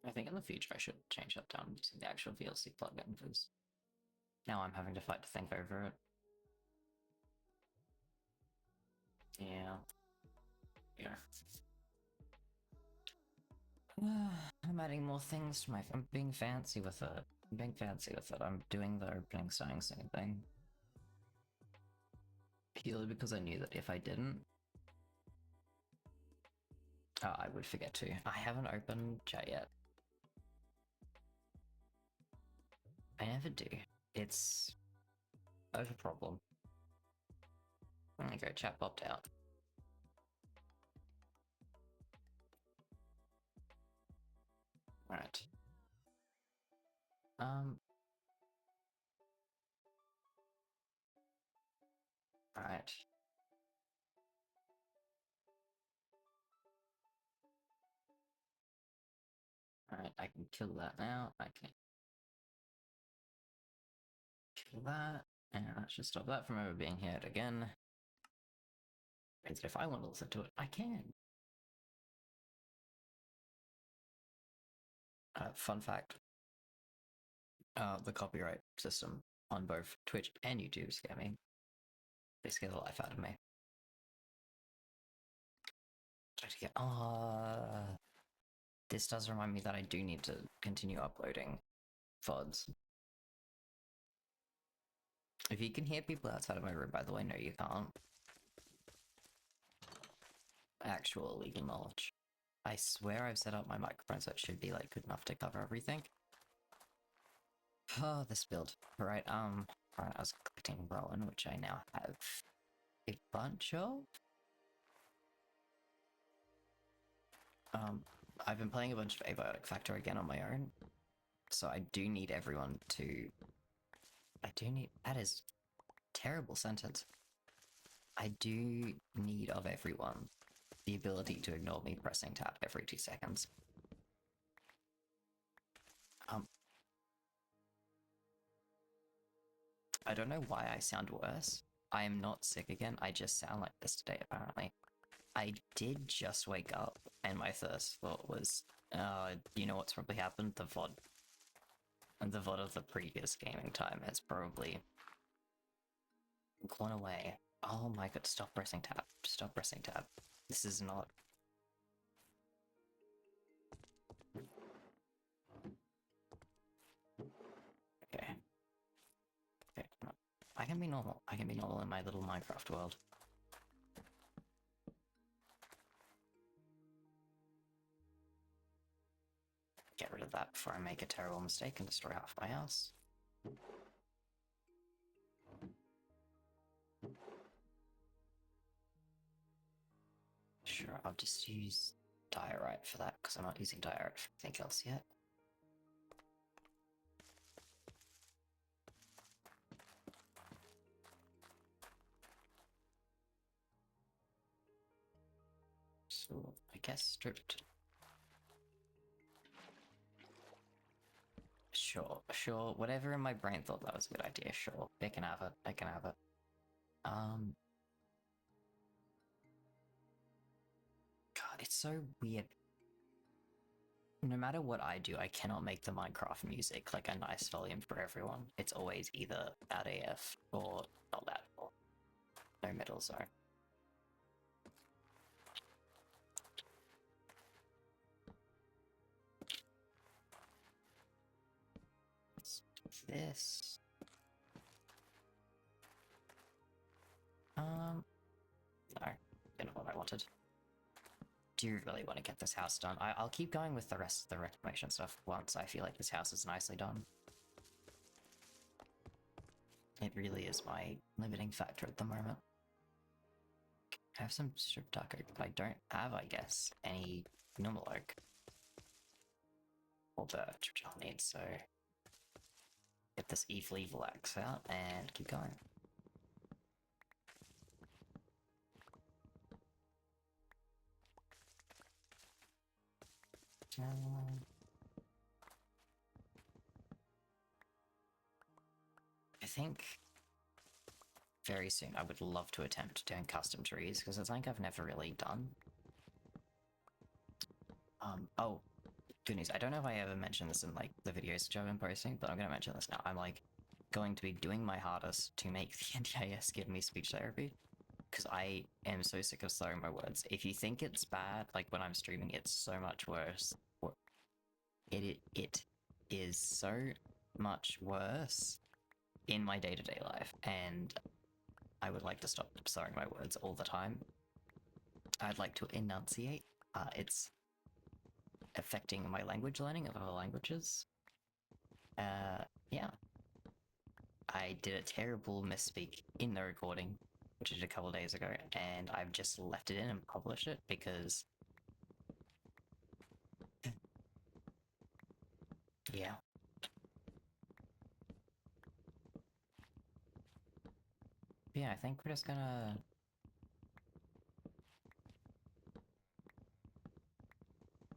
I think in the future I should change that down using the actual VLC plugin, because now I'm having to fight to think over it. Yeah. Yeah. I'm adding more things to my. I'm being fancy with it. I'm doing the opening starting singing thing. Purely because I knew that if I didn't, I would forget to. I haven't opened chat yet. I never do. It's a problem. There you go, chat popped out. Alright. Alright. Alright, I can kill that now. I can kill that. And that should stop that from ever being hit again. Means that if I want to listen to it, I can. Fun fact. The copyright system on both Twitch and YouTube scare me. They scare the life out of me. Try to get. This does remind me that I do need to continue uploading VODs. If you can hear people outside of my room, by the way, no, you can't. Actual legal knowledge. I swear I've set up my microphone so it should be like good enough to cover everything. Oh, this build. Right, right, I was collecting Rowan, which I now have a bunch of. I've been playing a bunch of Abiotic Factor again on my own, so I do need everyone to. That is a terrible sentence. I do need of everyone the ability to ignore me pressing tab every 2 seconds. I don't know why I sound worse. I am not sick again, I just sound like this today, apparently. I did just wake up, and my first thought was, you know what's probably happened? The VOD. And the VOD of the previous gaming time has probably gone away. Oh my god, stop pressing tab. Stop pressing tab. This is not... Okay. Okay, I can be normal. I can be normal in my little Minecraft world. Get rid of that before I make a terrible mistake and destroy half my house. Sure, I'll just use diorite for that, because I'm not using diorite for anything else yet. So, I guess stripped. Sure, whatever in my brain thought that was a good idea, sure. I can have it. God, it's so weird. No matter what I do, I cannot make the Minecraft music like a nice volume for everyone. It's always either at AF or not that, or no middle zone. This. No, you know what I wanted. Do you really want to get this house done? I'll keep going with the rest of the reclamation stuff once I feel like this house is nicely done. It really is my limiting factor at the moment. I have some strip dark oak, but I don't have, I guess, any normal oak. Or birch, which I'll need, so... Get this evil axe out and keep going. I think very soon I would love to attempt doing custom trees, because it's something I've never really done. Oh, good news. I don't know if I ever mentioned this in like the videos which I've been posting, but I'm gonna mention this now. I'm like going to be doing my hardest to make the NDIS give me speech therapy because I am so sick of slurring my words. If you think it's bad, like when I'm streaming, it's so much worse. It is so much worse in my day-to-day life, and I would like to stop slurring my words all the time. I'd like to enunciate. It's affecting my language learning of other languages. Yeah. I did a terrible misspeak in the recording, which I did a couple of days ago, and I've just left it in and published it because. Yeah. Yeah, I think we're just gonna.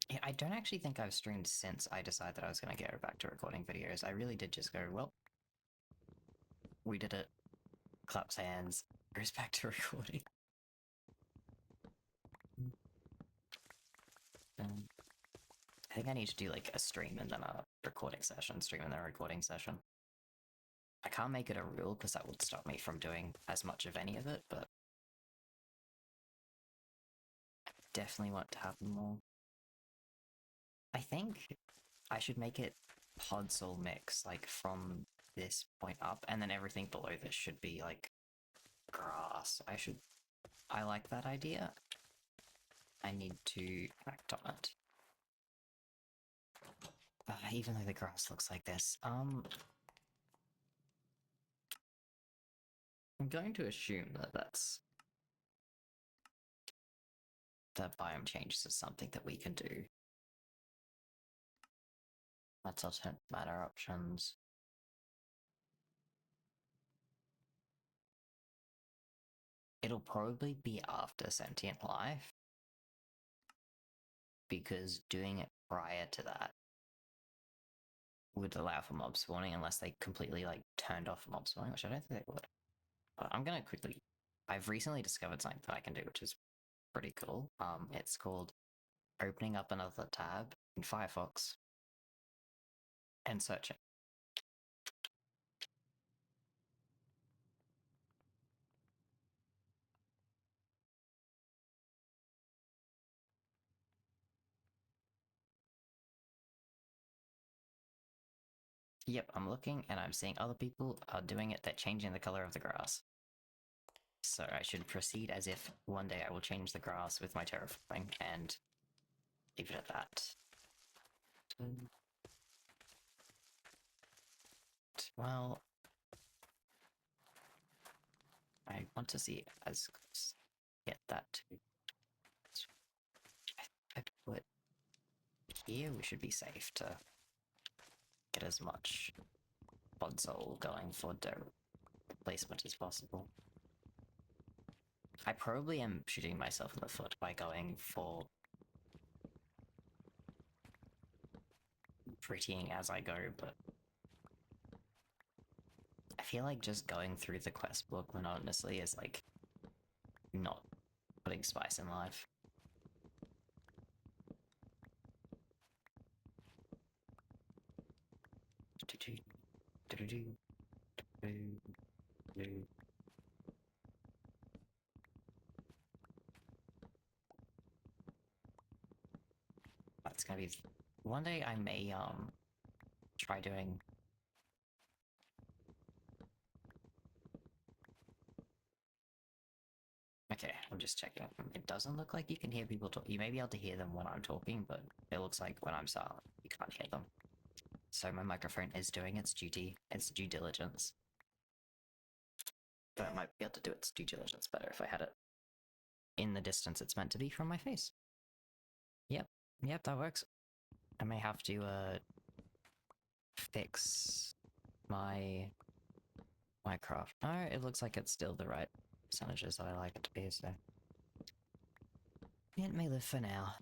Yeah, I don't actually think I've streamed since I decided that I was gonna get back to recording videos. I really did just go, well, we did it. Claps hands. Goes back to recording. I think I need to do like a stream and then a recording session. Stream and then a recording session. I can't make it a rule because that would stop me from doing as much of any of it, but I definitely want to have more. I think I should make it Podzol mix, like from this point up, and then everything below this should be like grass. I like that idea. I need to act on it. Even though the grass looks like this, I'm going to assume that that biome changes is something that we can do. Let's alternate matter options. It'll probably be after sentient life, because doing it prior to that would allow for mob spawning unless they completely like turned off mob spawning, which I don't think they would. But I'm gonna quickly. I've recently discovered something that I can do, which is pretty cool. It's called opening up another tab in Firefox and searching. Yep, I'm looking and I'm seeing other people are doing it. They're changing the color of the grass. So I should proceed as if one day I will change the grass with my terraforming and leave it at that. Well, I want to see as get that to. I put here. We should be safe to get as much Podzol going for the placement as possible. I probably am shooting myself in the foot by going for prettying as I go, but I feel like just going through the quest book monotonously is like not putting spice in life. That's gonna be one day. I may try doing. Okay, I'm just checking. It doesn't look like you can hear people talk. You may be able to hear them when I'm talking, but it looks like when I'm silent, you can't hear them. So my microphone is doing its duty, its due diligence. But I might be able to do its due diligence better if I had it in the distance it's meant to be from my face. Yep, that works. I may have to fix my Minecraft. No, it looks like it's still the right percentages that I like it to be, so it may live for now.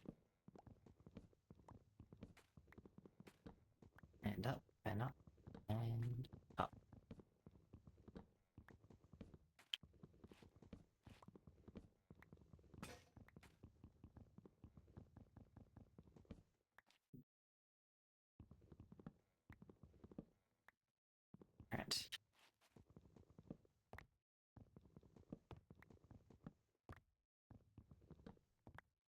And up, and up, and up. Alright.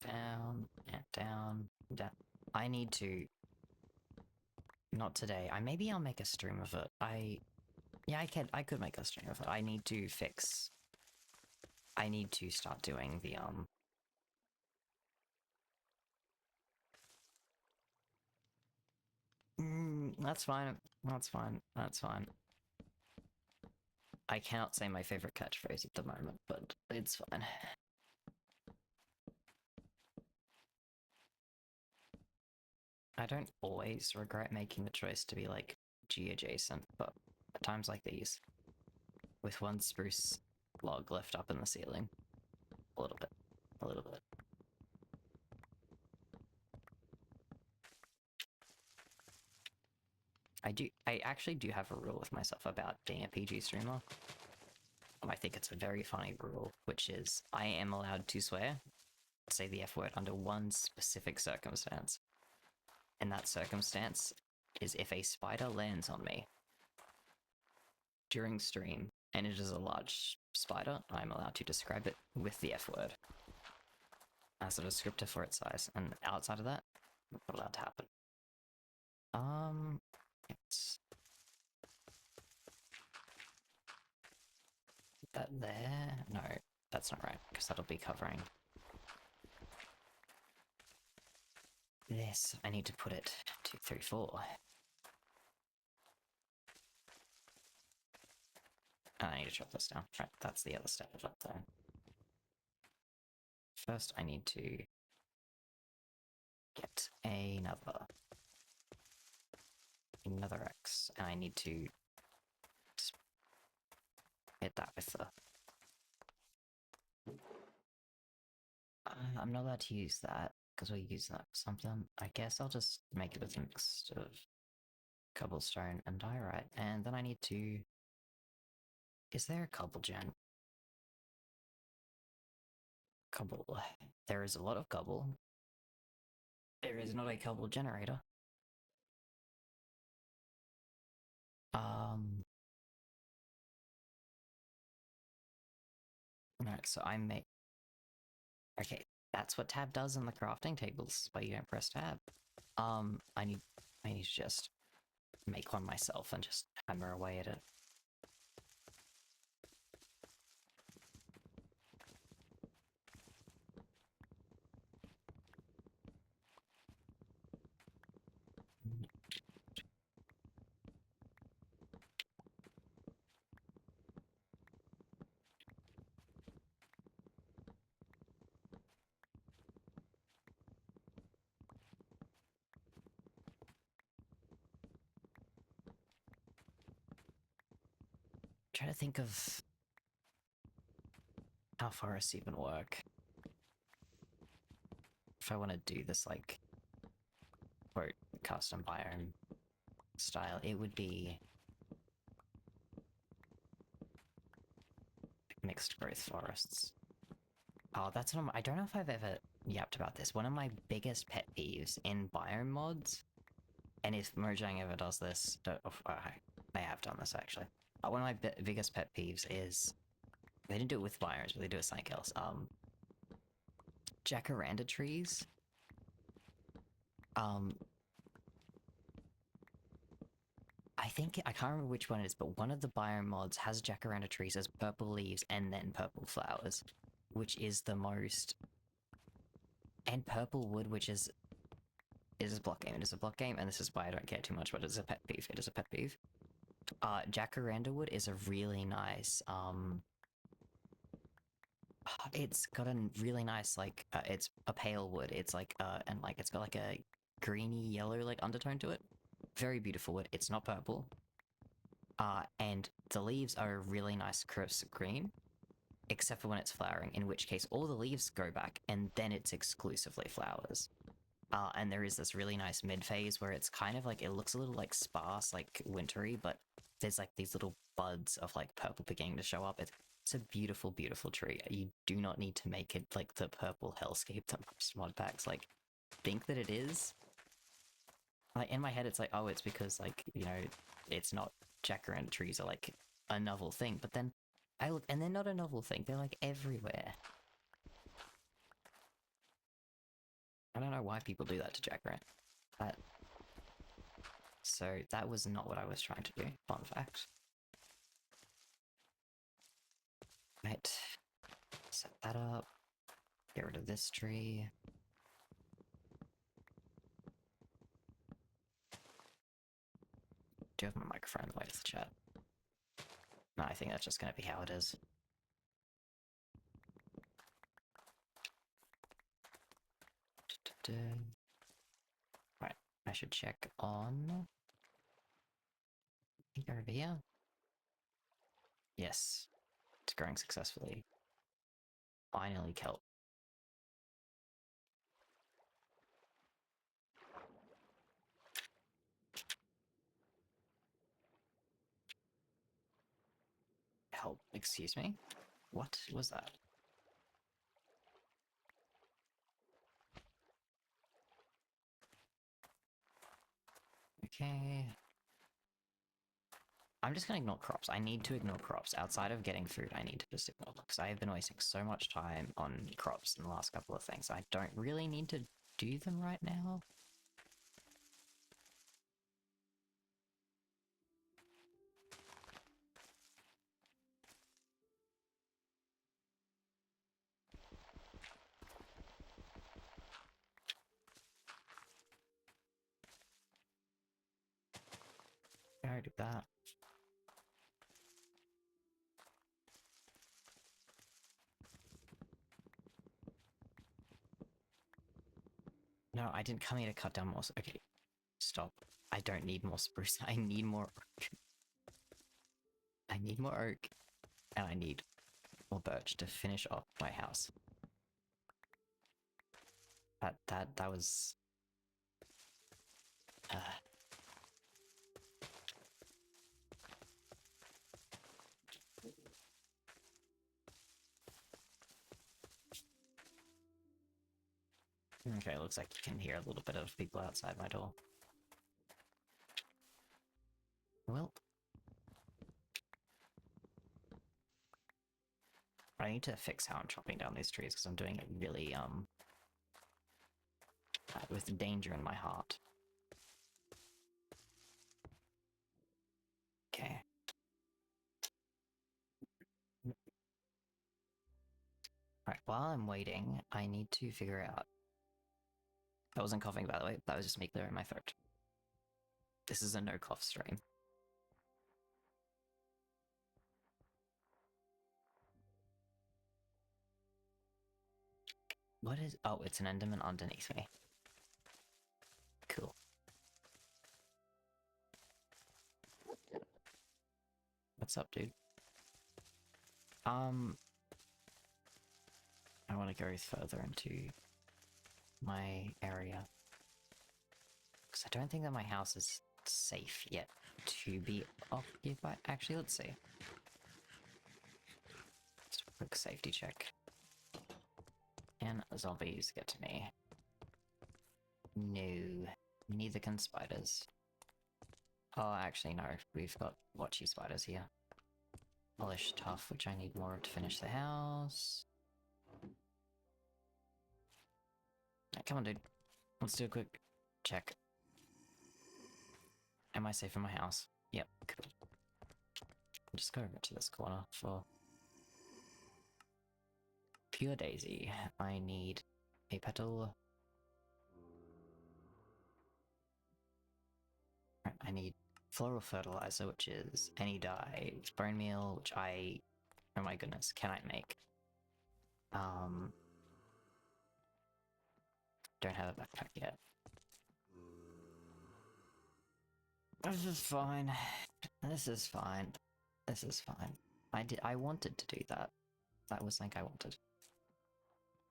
Down, yeah, down, down. I need to... Not today. Maybe I'll make a stream of it. Yeah, I could make a stream of it. I need to fix... I need to start doing the, that's fine. That's fine. That's fine. I cannot say my favorite catchphrase at the moment, but it's fine. I don't always regret making the choice to be like G adjacent, but at times like these, with one spruce log left up in the ceiling, a little bit. I actually do have a rule with myself about being a PG streamer. I think it's a very funny rule, which is I am allowed to swear, say the F word under one specific circumstance. And that circumstance is if a spider lands on me during stream and it is a large spider, I'm allowed to describe it with the F word as a descriptor for its size. And outside of that, not allowed to happen. It's that there? No, that's not right, because that'll be covering this. I need to put it 2, 3, 4. And I need to chop this down. Right, that's the other step up there. First, I need to get another X, and I need to hit that with the... I'm not allowed to use that, because we'll use that for something. I guess I'll just make it with a mix of cobblestone and diorite, and then I need to... Is there a cobble gen? Cobble. There is a lot of cobble. There is not a cobble generator. Alright, so I make... Okay, that's what tab does in the crafting tables, but you don't press tab. I need to just make one myself and just hammer away at it. Try to think of how forests even work. If I want to do this, like, quote, custom biome style, it would be mixed growth forests. Oh, that's what I don't know if I've ever yapped about this. One of my biggest pet peeves in biome mods, and if Mojang ever does this, they have done this actually. One of my biggest pet peeves is, they didn't do it with biomes, but they do it with something else. Jacaranda trees. I think, I can't remember which one it is, but one of the biome mods has jacaranda trees as purple leaves and then purple flowers, which is the most... And purple wood, which is a block game. It is a block game, and this is why I don't care too much, but it's a pet peeve. It is a pet peeve. Jacaranda wood is a really nice, it's got a really nice, like, it's a pale wood. It's like, and like, it's got like a greeny yellow, like, undertone to it. Very beautiful wood. It's not purple. And the leaves are a really nice crisp green, except for when it's flowering, in which case all the leaves go back, and then it's exclusively flowers. And there is this really nice mid-phase where it's kind of like, it looks a little like sparse, like wintry, but there's like these little buds of like purple beginning to show up. It's a beautiful, beautiful tree. You do not need to make it like the purple hellscape that most mod packs like think that it is. Like in my head, it's like, oh, it's because like, you know, it's not jacaranda trees are like a novel thing, but then I look and they're not a novel thing, they're like everywhere. I don't know why people do that to jacaranda. But so that was not what I was trying to do. Fun fact. Right. Set that up. Get rid of this tree. Do you have my microphone? Wait, it's the chat. No, I think that's just going to be how it is. Right, I should check on... over here. Yes, it's growing successfully. Finally, kelp. Help, excuse me? What was that? Okay. I'm just gonna ignore crops. I need to ignore crops. Outside of getting food, I need to just ignore them, because I have been wasting so much time on crops in the last couple of things. I don't really need to do them right now. I do that. No, I didn't come here to cut down more. Okay, stop. I don't need more spruce. I need more oak. I need more oak, and I need more birch to finish off my house. That was... Okay, looks like you can hear a little bit of people outside my door. Well... I need to fix how I'm chopping down these trees, because I'm doing it really, with danger in my heart. Okay. Alright, while I'm waiting, I need to figure out... I wasn't coughing, by the way. That was just me clearing my throat. This is a no-cough stream. What is... Oh, it's an enderman underneath me. Cool. What's up, dude? I want to go further into my area. Because I don't think that my house is safe yet to be occupied. Actually, let's see. Just a quick safety check. Can zombies get to me? No. Neither can spiders. Oh, actually, no. We've got watchy spiders here. Polish tough, which I need more of to finish the house. Come on, dude. Let's do a quick check. Am I safe in my house? Yep, cool. I'll just go over to this corner for pure daisy. I need a petal. I need floral fertilizer, which is any dye. Bone meal, which I... Oh my goodness, can I make? Don't have a backpack yet. This is fine. This is fine. This is fine. I wanted to do that. That was something I wanted.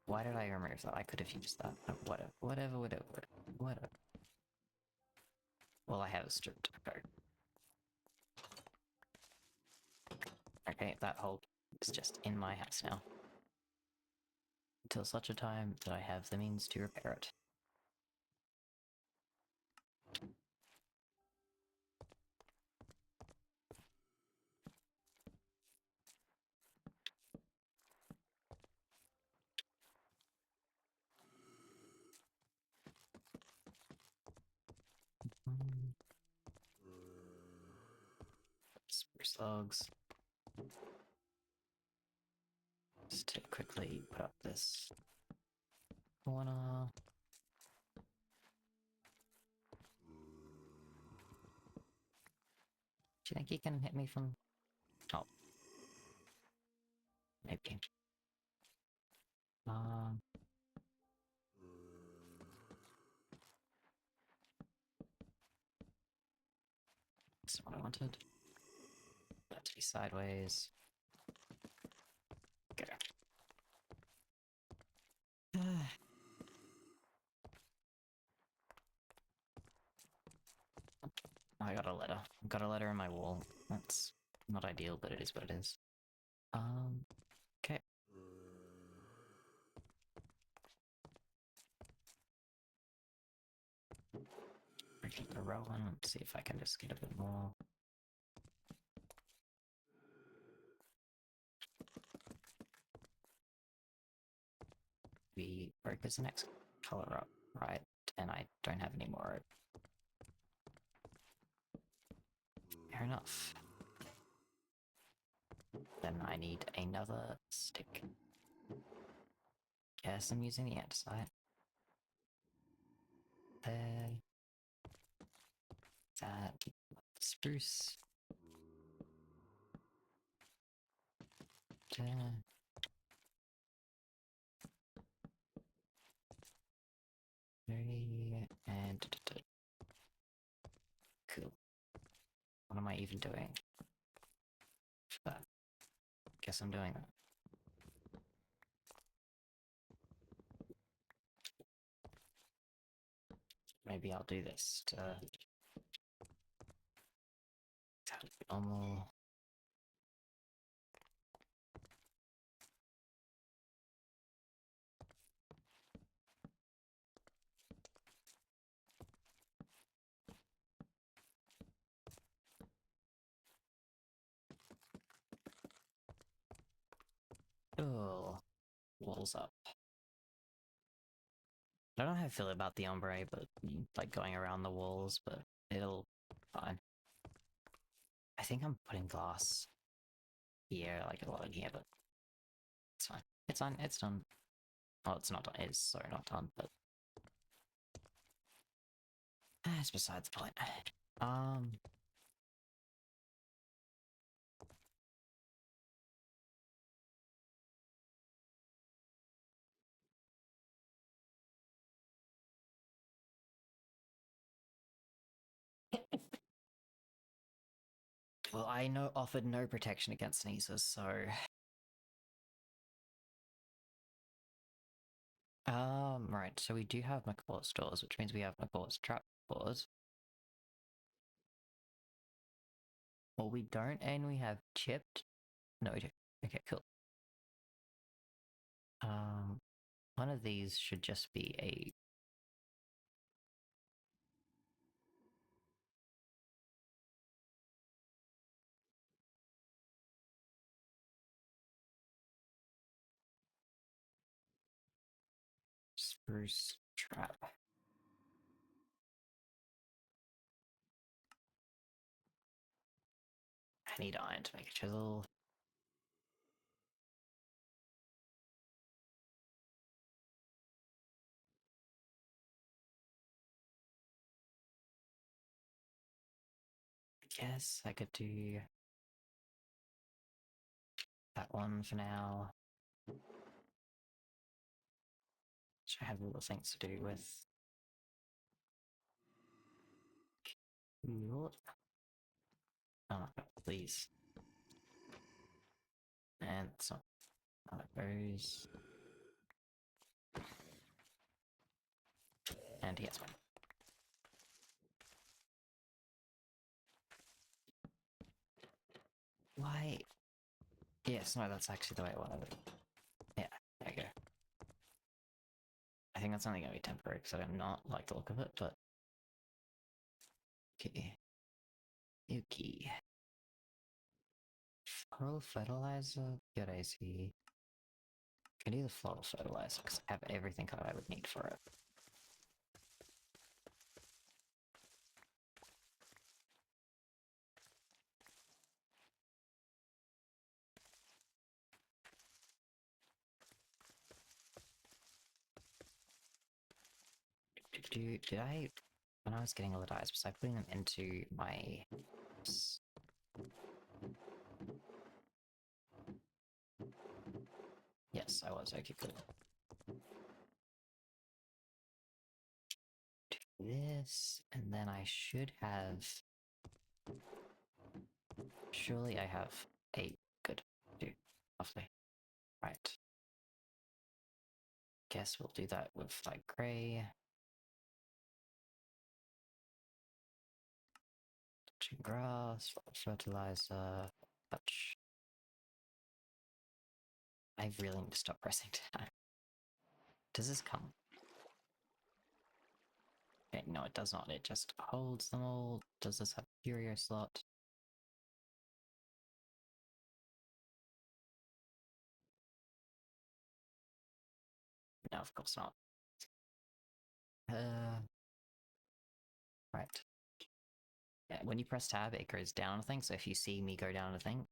Why did I remove that? I could have used that. Whatever. Well, I have a stripped. Okay. Okay, that hole is just in my house now. Until such a time that I have the means to repair it. spruce logs. Just to quickly put up this corner. Do you think he can hit me from... Oh. Maybe. That's what I wanted. That to be sideways. Okay. I got a letter. Got a letter in my wall. That's not ideal, but it is what it is. Okay. Keep the row on. Let's see if I can just get a bit more. We break as the next color up, right? And I don't have any more. Fair enough. Then I need another stick. Guess I'm using the andesite. There. That. Spruce. There. And cool. What am I even doing? But guess I'm doing that. Maybe I'll do this to normal. Oh, walls up. I don't know how I feel about the ombre, but like going around the walls, but it'll fine. I think I'm putting glass here, like a lot in here, but it's fine. It's fine. It's done. Well, it's not done. It's sorry, not done, but it's besides the point. Well, I offered no protection against sneezes, so right. So we do have McCaw's doors, which means we have McCaw's trap doors. Well, we don't, and we have chipped. No, we do. Okay, cool. One of these should just be a spruce trap. I need iron to make a chisel. I guess I could do that one for now. Which I have little things to do with. Oh, please. And it's not how it goes. And he has one. Why? Yes, no, that's actually the way I wanted it. Yeah, there you go. I think that's only going to be temporary because I do not like the look of it, but... Okay. Yuki. Floral fertilizer? Good, I see. I can do the floral fertilizer because I have everything I would need for it. Did I, when I was getting all the dyes, was I putting them into my... Yes, I was. Okay, cool. Do this, and then I should have... Surely I have 8. Good. Do. Lovely. Right. Guess we'll do that with, like, grey. Touching grass, fertilizer, touch. I really need to stop pressing tab. Does this come? Okay, no, it does not. It just holds them all. Does this have a curio slot? No, of course not. Right. Yeah, when you press tab, it goes down a thing. So if you see me go down a thing,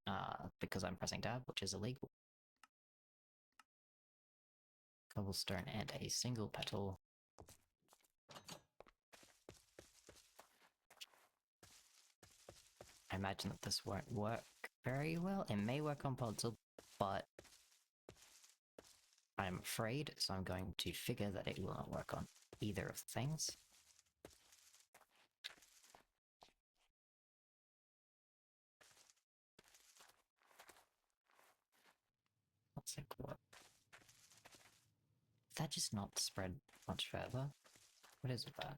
because I'm pressing tab, which is illegal. Cobblestone and a single petal. I imagine that this won't work very well. It may work on Podzol, but I'm afraid, so I'm going to figure that it will not work on either of the things. Let's think what. Did that just not spread much further? What is with that?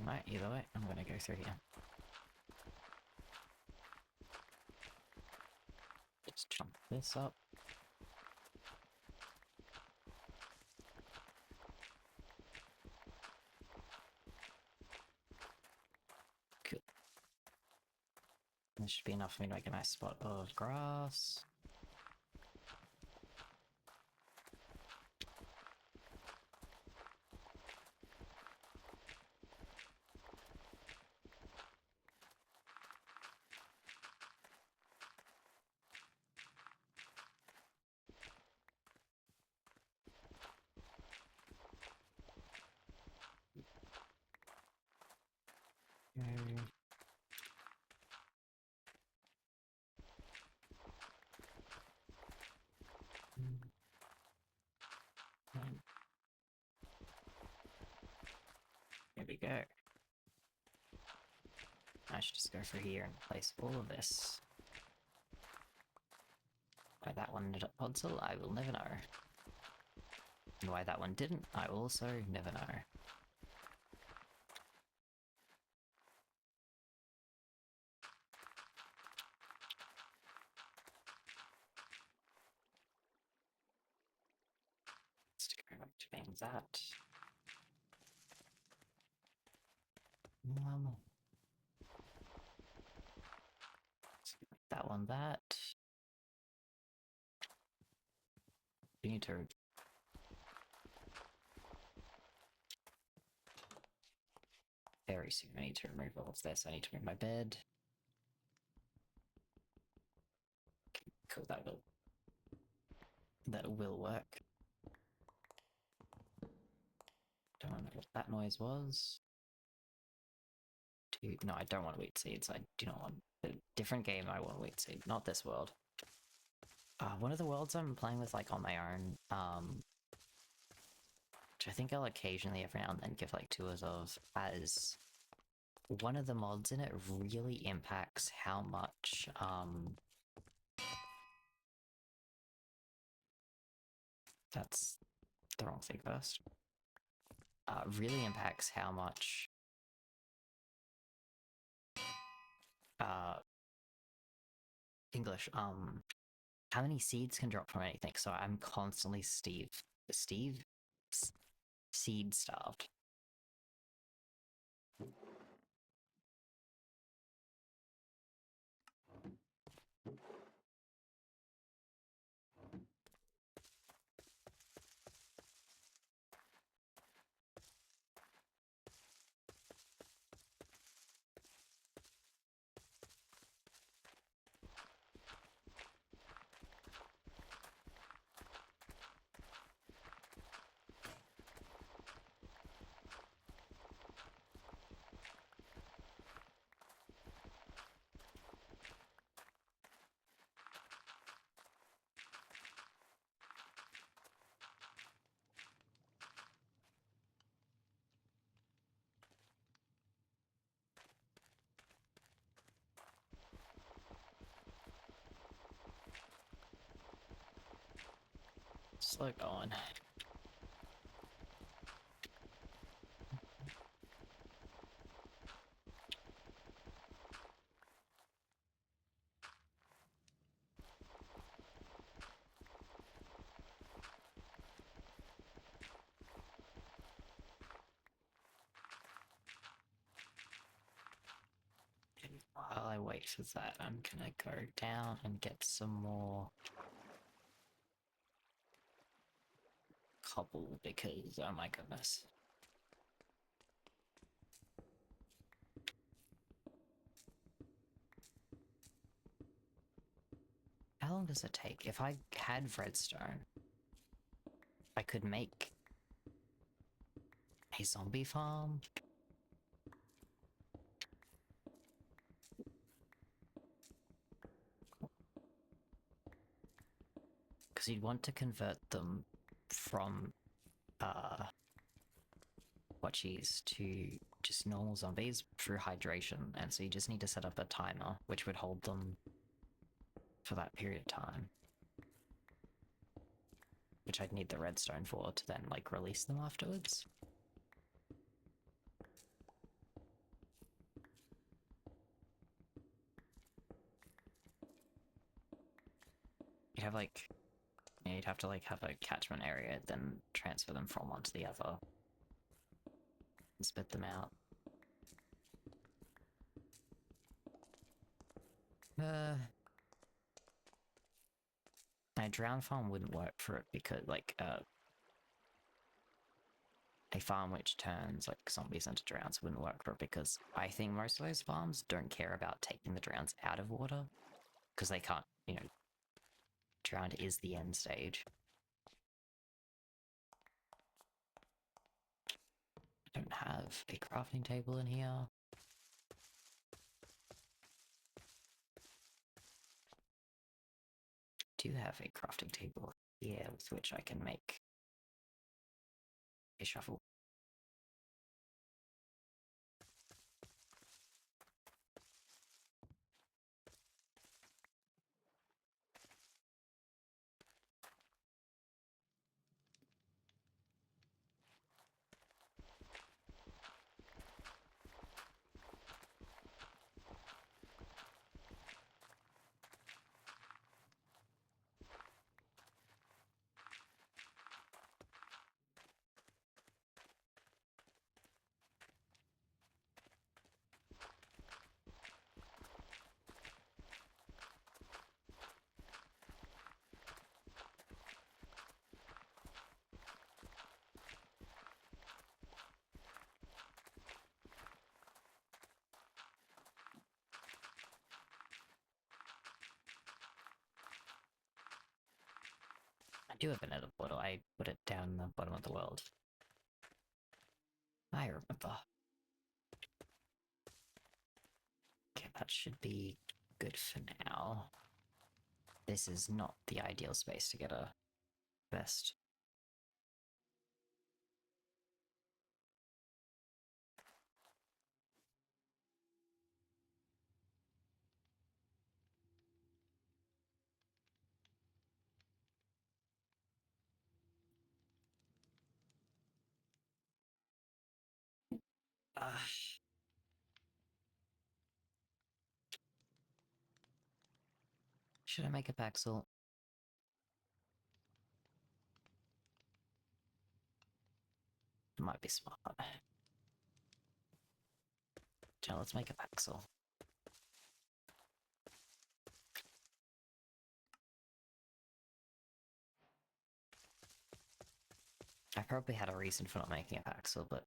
Right, either way, I'm gonna go through here. Just jump this up. Cool. This should be enough for me to make a nice spot of grass. Here we go. I should just go through here and place all of this. Why that one ended up Podzol, I will never know. And why that one didn't, I will also never know. Let's go back to being that. Let's make that one that. You need to... Very soon I need to remove all of this. I need to move my bed. Okay, cool, that will work. Don't know what that noise was. No, I don't want wheat seeds. I do not want a different game. I want wheat seed, not this world. One of the worlds I'm playing with, like, on my own, which I think I'll occasionally every now and then give, like, tours of, as one of the mods in it really impacts how much, that's the wrong thing first. Really impacts how much, English, how many seeds can drop from anything. So I'm constantly seed starved. Slow going. While I wait for that, I'm gonna go down and get some more cobble because, oh my goodness. How long does it take? If I had redstone, I could make a zombie farm. Because you'd want to convert them from, to just normal zombies through hydration, and so you just need to set up a timer, which would hold them for that period of time. Which I'd need the redstone for to then, like, release them afterwards. You'd have, like, you'd have to, like, have a catchment area, then transfer them from one to the other. And spit them out. A drown farm wouldn't work for it because, like, a farm which turns, like, zombies into drowns wouldn't work for it because I think most of those farms don't care about taking the drowns out of water because they can't, you know, drowned is the end stage. I don't have a crafting table in here. I do have a crafting table here with which I can make a shovel. I do have another portal. I put it down the bottom of the world. I remember. Okay, that should be good for now. This is not the ideal space to get a vest. Should I make a paxel? Might be smart. So let's make a paxel. I probably had a reason for not making a paxel, but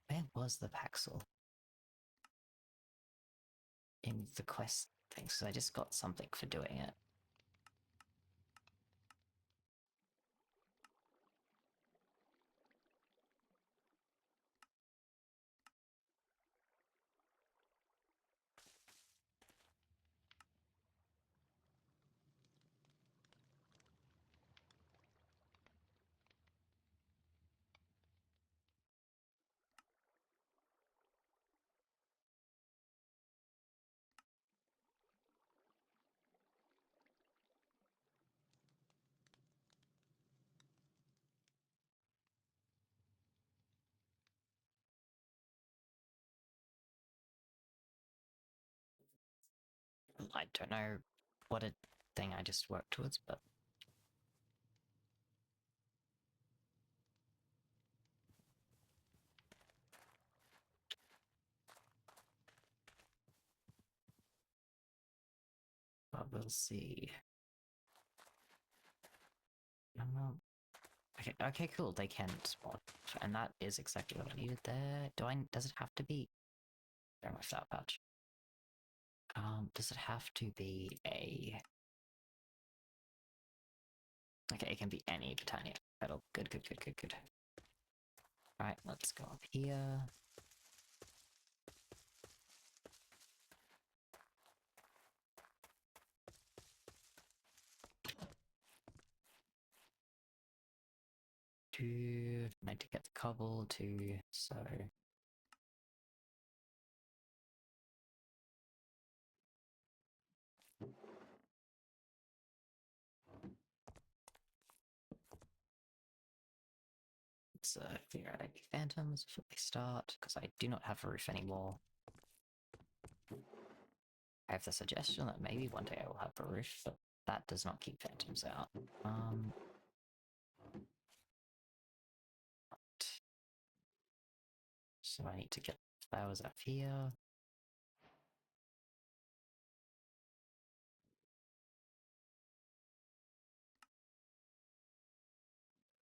where was the paxel? In the quest things, because I just got something for doing it. I don't know what a thing I just worked towards, but we'll see. Okay, okay, cool. They can spawn, and that is exactly what I needed there. Does it have to be? Very much that patch. Does it have to be a? Okay, it can be any Britannia petal. Good, good, good, good, good. Right, let's go up here. Need to get the cobble too, so let's figure out any phantoms before they start, because I do not have a roof anymore. I have the suggestion that maybe one day I will have a roof, but that does not keep phantoms out. So I need to get flowers up here.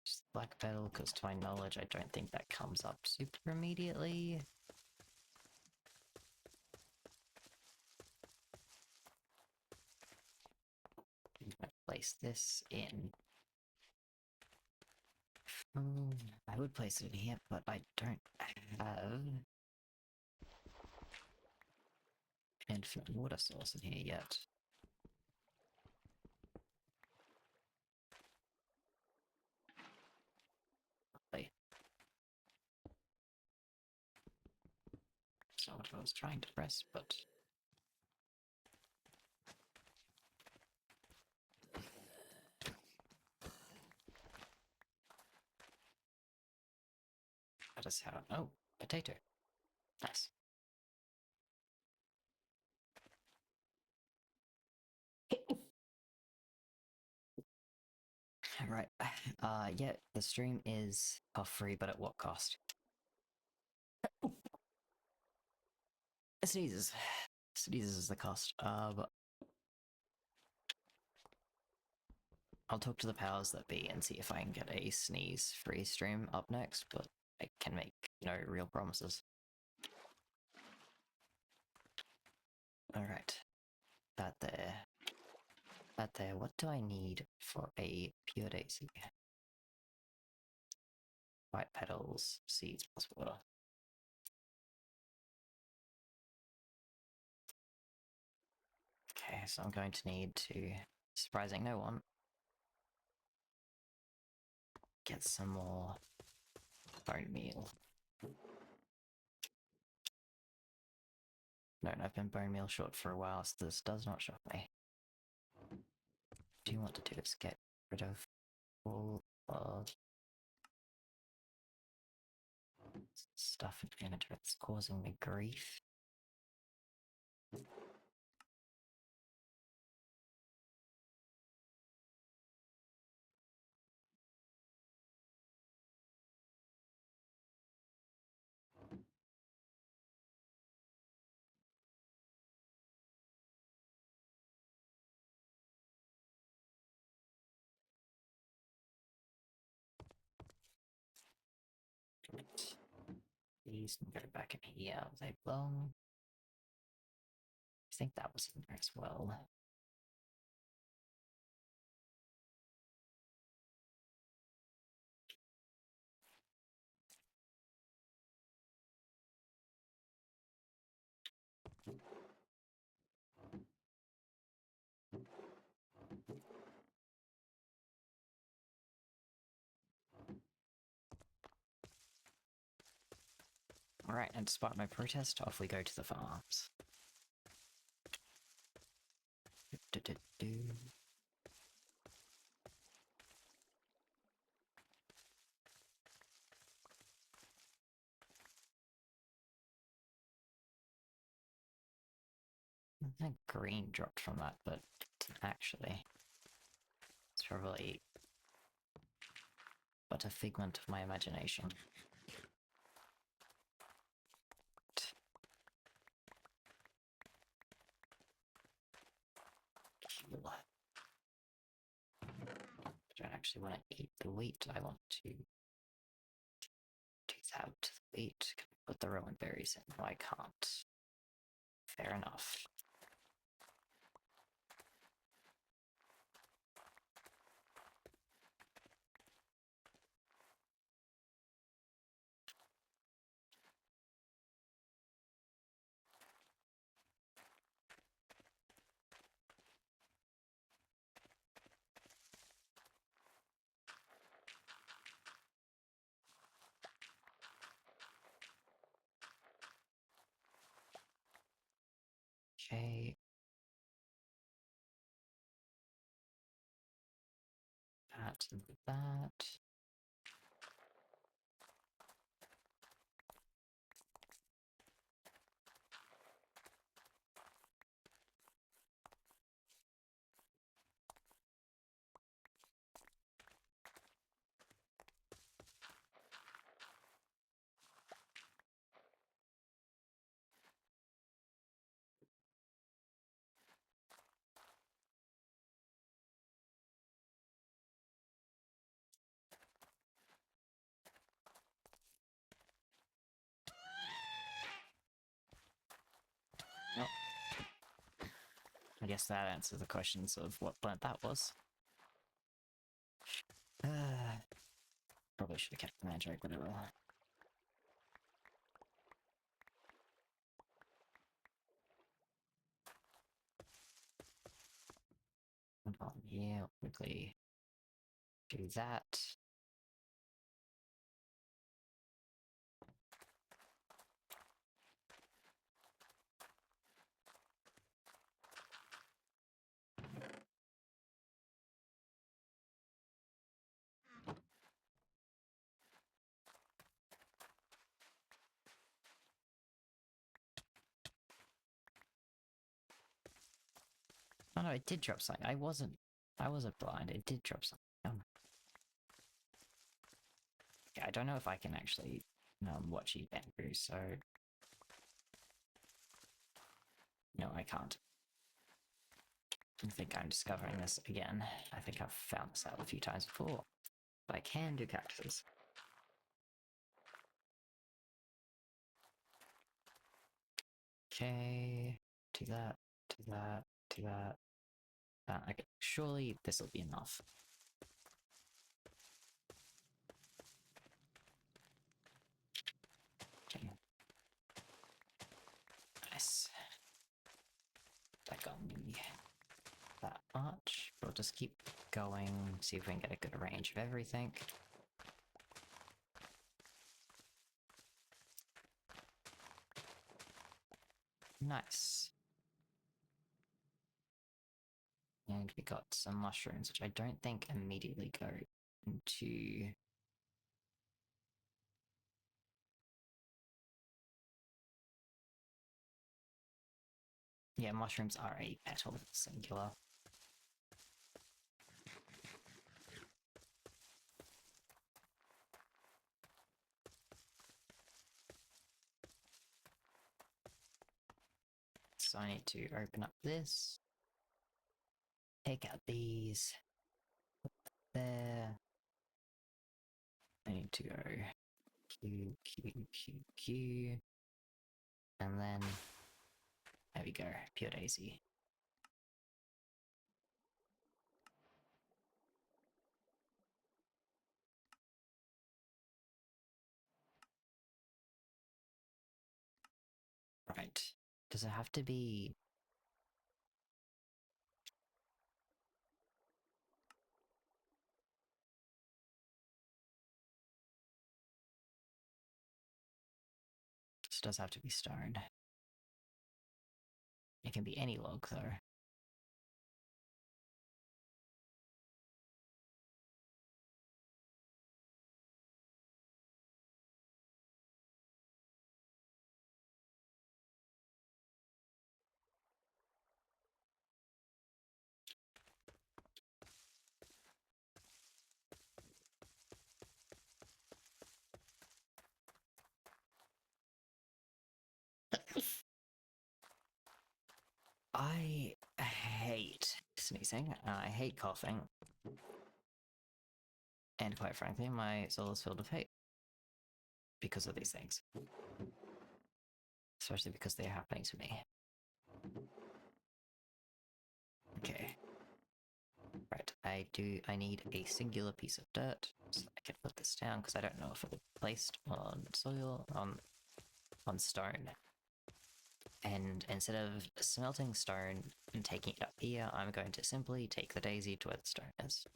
Just black petal, because to my knowledge, I don't think that comes up super immediately. I'm gonna place this in. I would place it in here, but I don't have an infinite water source in here yet. Lovely. That's not what I was trying to press, but that is how. Oh, potato. Nice. Right. Yeah, the stream is free, but at what cost? Sneezes. Sneezes is the cost. But I'll talk to the powers that be and see if I can get a sneeze-free stream up next, but I can make no real promises. Alright. That there. That there. What do I need for a pure daisy? White petals, seeds plus water. Okay, so I'm going to need to, surprising no one, get some more bone meal. No, I've been bone meal short for a while, so this does not shock me. What I do want to do is get rid of all of stuff in the inventory that's causing me grief. These can go back in here. They belong. I think that was in there as well. Alright, and despite my protest, off we go to the farms. I think green dropped from that, but it didn't actually. It's probably but a figment of my imagination. I don't actually want to eat the wheat. I want to do that to the wheat. Can I put the rowan berries in? No, I can't. Fair enough. Okay. That and that. Oh. I guess that answers the questions of what plant that was. Probably should have kept the magic, but it will. And on here, quickly do that. Oh no, it did drop something. I wasn't blind. It did drop something. Yeah, I don't know if I can actually watch you Andrew, so no, I can't. I think I'm discovering this again. I think I've found this out a few times before. But I can do cactuses. Okay, do that, do that, do that. Okay, surely this will be enough. Okay. Nice. That got me that much. We'll just keep going, see if we can get a good range of everything. Nice. And we got some mushrooms, which I don't think immediately go into... Yeah, mushrooms are a petal singular. So I need to open up this. Take out these. There. I need to go Q, Q, Q, Q. And then there we go, pure daisy. Right. Does it have to be... This does have to be stone. It can be any log though. I hate sneezing, I hate coughing, and quite frankly, my soul is filled with hate because of these things. Especially because they're happening to me. Okay. Right, I need a singular piece of dirt, so I can put this down, because I don't know if it'll be placed on soil, on stone. And instead of smelting stone and taking it up here, I'm going to simply take the daisy to where the stone is.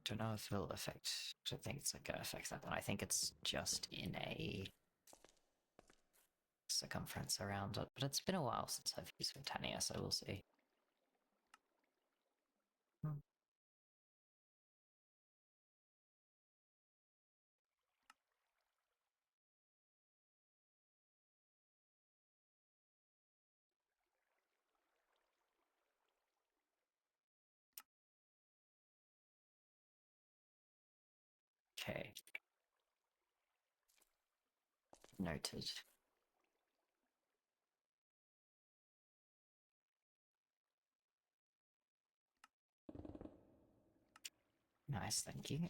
Don't know if it'll affect. I think it's gonna affect that one. I think it's just in a circumference around it, but it's been a while since I've used Ventania, so we'll see. Okay. Noted. Nice, thank you.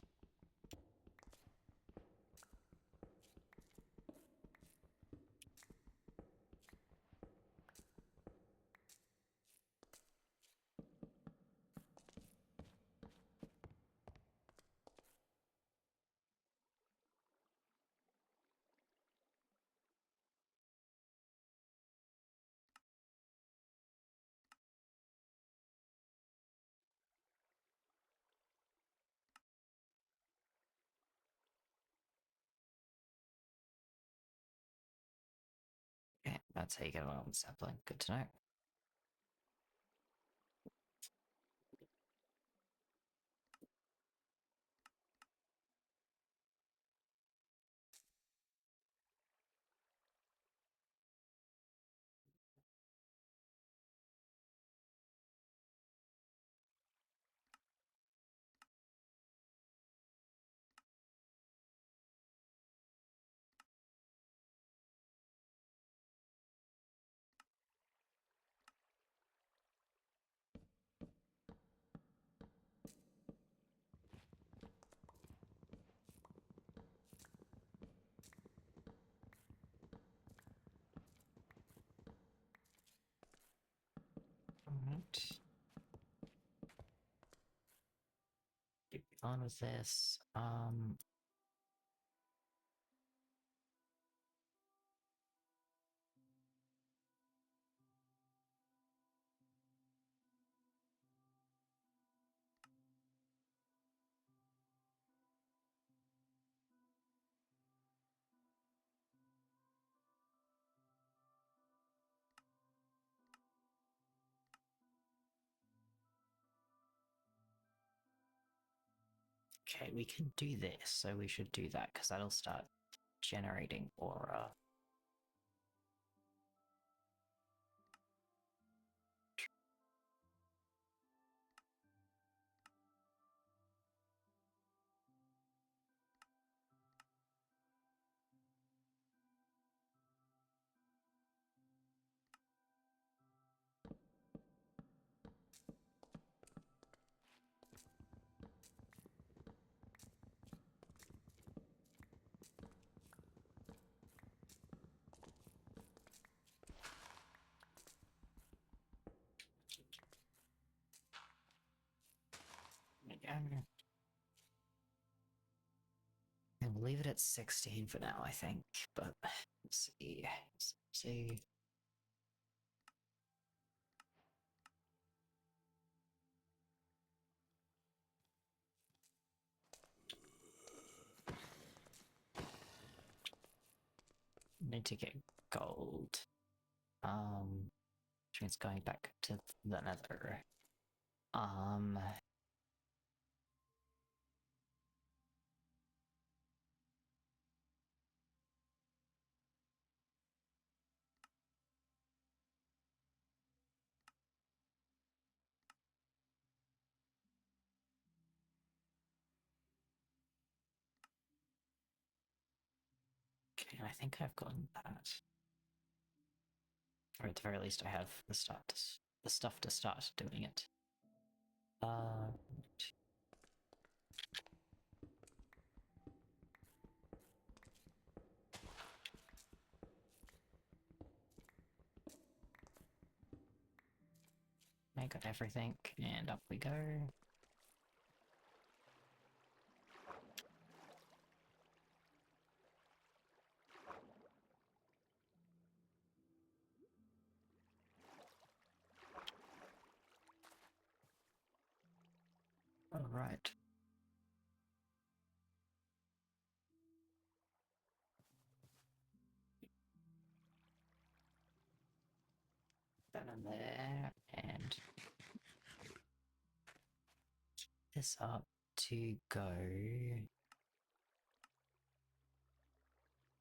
Okay, that's how you get on sapling. Good to know. Alright. Keep on with this. Okay, we can do this, so we should do that, because that'll start generating aura. Again. And we'll leave it at 16 for now, I think. But let's see. Let's see. Need to get gold. Which means going back to the nether. Okay, I think I've gotten that. Or at the very least I have the stuff to start doing it. I got everything, and up we go. Alright. That in there, and this up to go.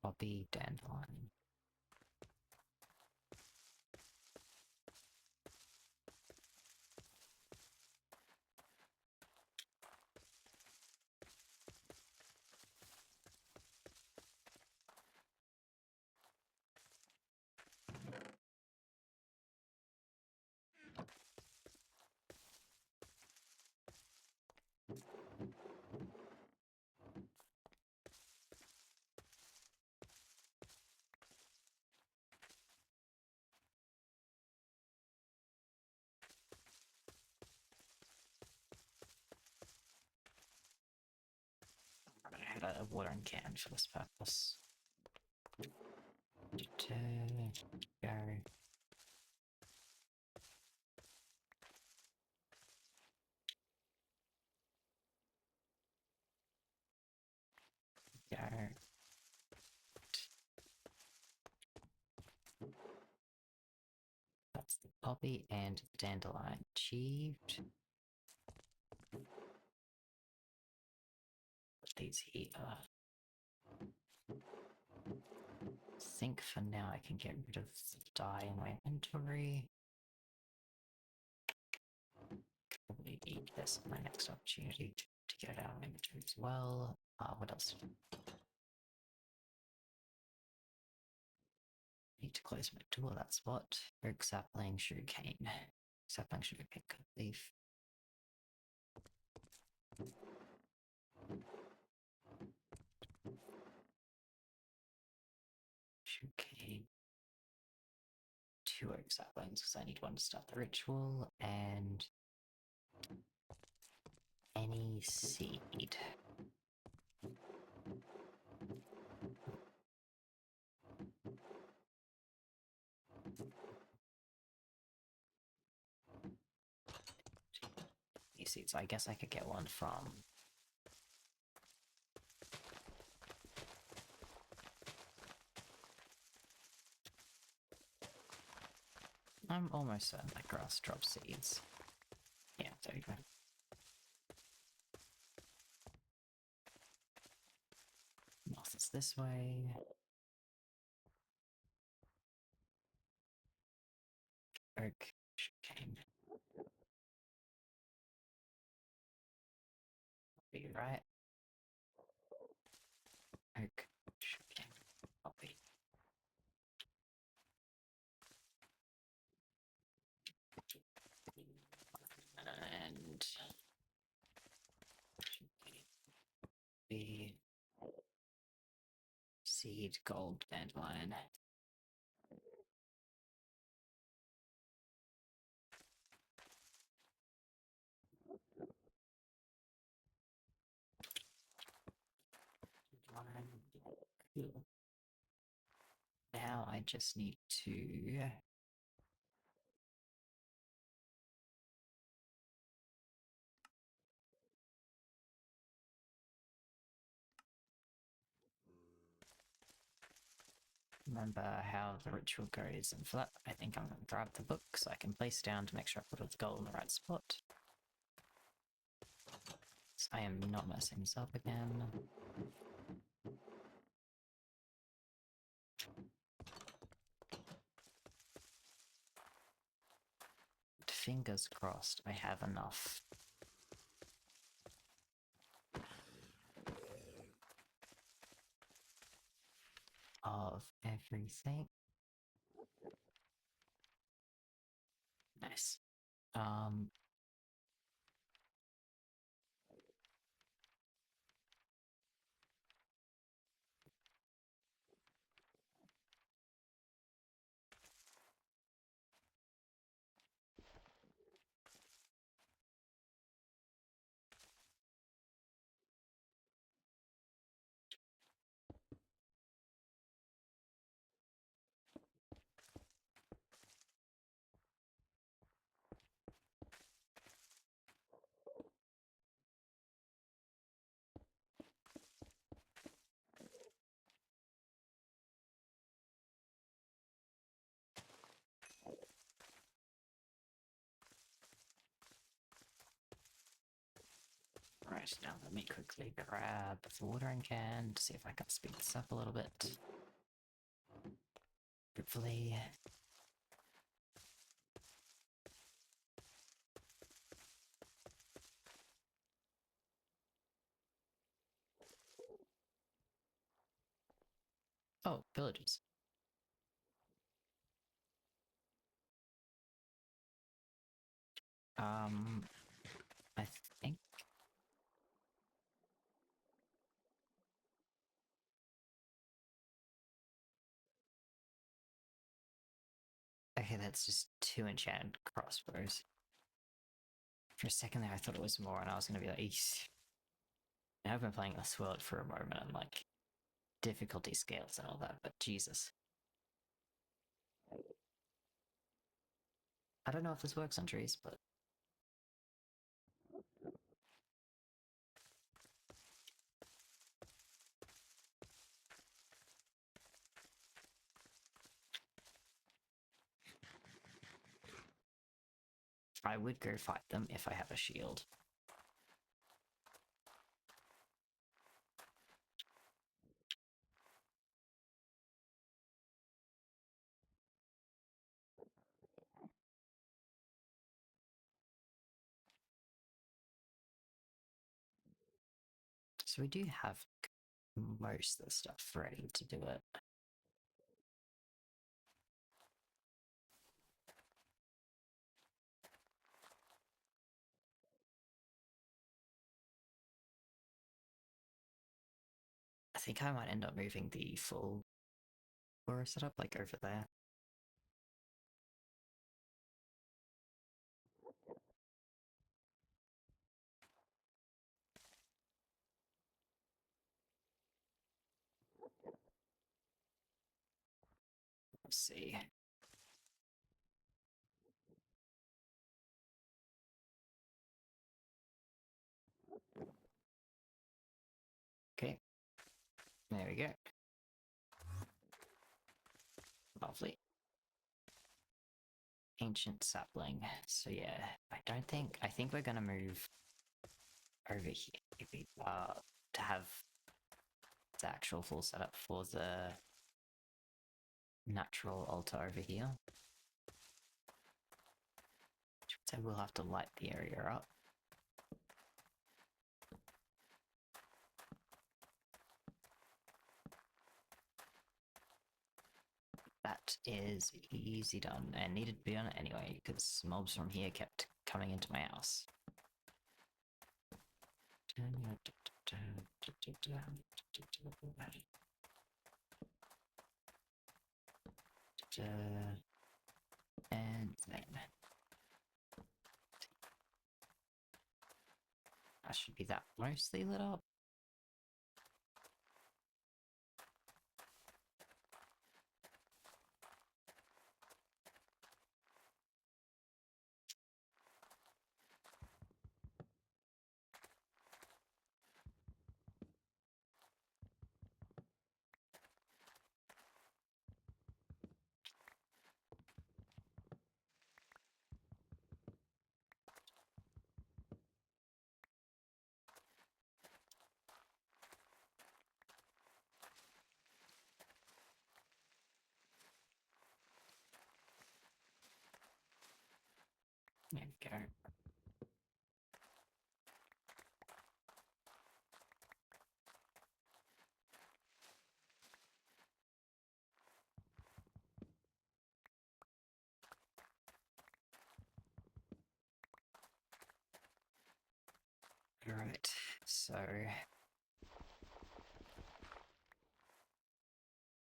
Poppy dandelion. I had a watering can for this purpose. Go. Go. That's the poppy and dandelion achieved. Put these here. I think for now I can get rid of the dye in my inventory. Probably need this in my next opportunity to get it out of my inventory as well. What else? Need to close my door, that's what. Oak sapling, sugarcane. Sapling, sugarcane, cut leaf. Sugarcane. 2 oak saplings, because I need one to start the ritual, and any seed. These seeds, I guess I could get one from... I'm almost certain that grass drops seeds. Yeah, there you go. Moss is this way. Oak, sugarcane. Be right. Oak, sugarcane, poppy. And the seed gold dandelion. Now I just need to remember how the ritual goes, and for that, I think I'm going to grab the book so I can place it down to make sure I put the goal in the right spot. So I am not messing this up again. Fingers crossed I have enough. Of everything. Nice. Right, now let me quickly grab the watering can to see if I can speed this up a little bit. Hopefully. Oh, villages. I think. Okay, that's just 2 enchanted crossbows. For a second there, I thought it was more, and I was going to be like, Eesh. Now I've been playing this world for a moment, and like difficulty scales and all that, but Jesus. I don't know if this works on trees, but I would go fight them if I have a shield. So we do have most of the stuff ready to do it. I think I might end up moving the full Aura setup like over there. Let's see. Okay. There we go. Lovely. Ancient sapling. So yeah, I think we're gonna move over here to have the actual full setup for the natural altar over here. So we'll have to light the area up. That is easy done, and needed to be done anyway, because mobs from here kept coming into my house. And then that should be that mostly lit up. There we go. Alright, so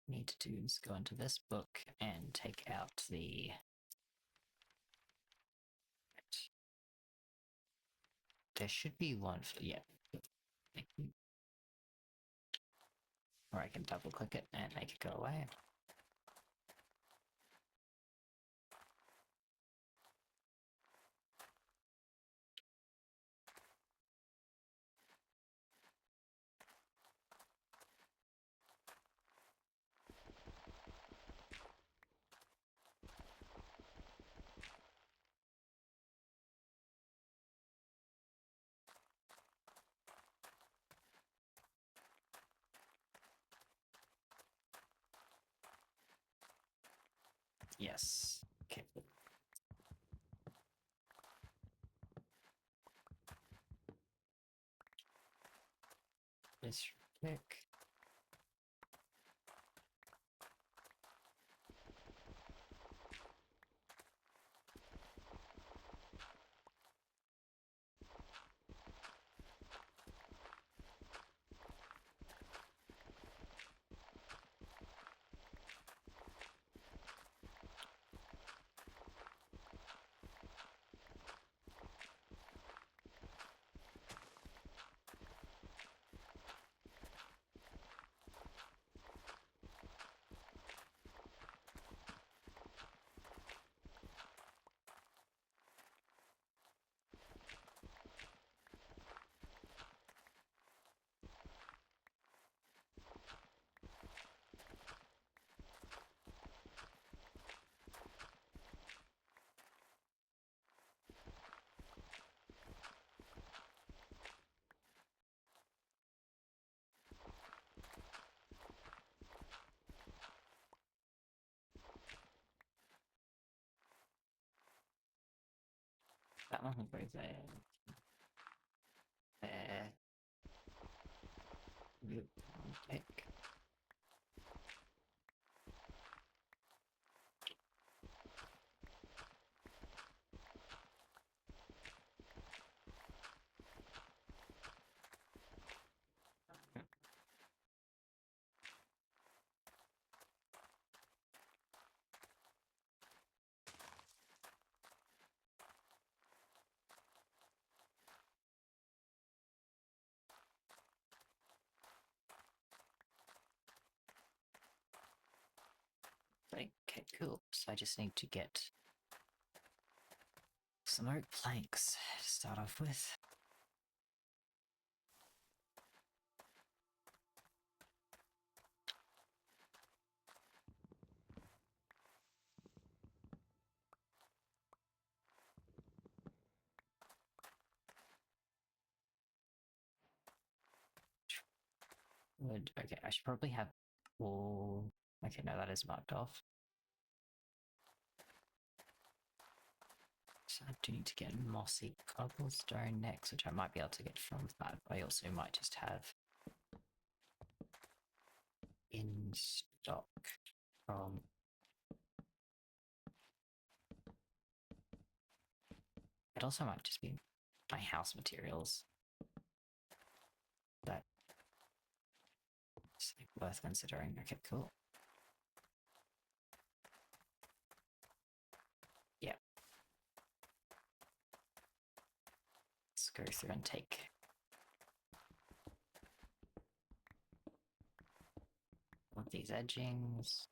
need to do is go into this book and take out the there should be one for yeah. Thank you. Or I can double click it and make it go away. Yes. Okay. This quick. That one will go there. There. Yep. Take. Okay, cool. So I just need to get some oak planks to start off with. Wood. Okay, I should probably have all. Okay, no, that is marked off. So I do need to get mossy cobblestone next, which I might be able to get from that. I also might just have in stock from. It also might just be my house materials. That's like worth considering. Okay, cool. Yeah. Let's go through and take all of these edgings.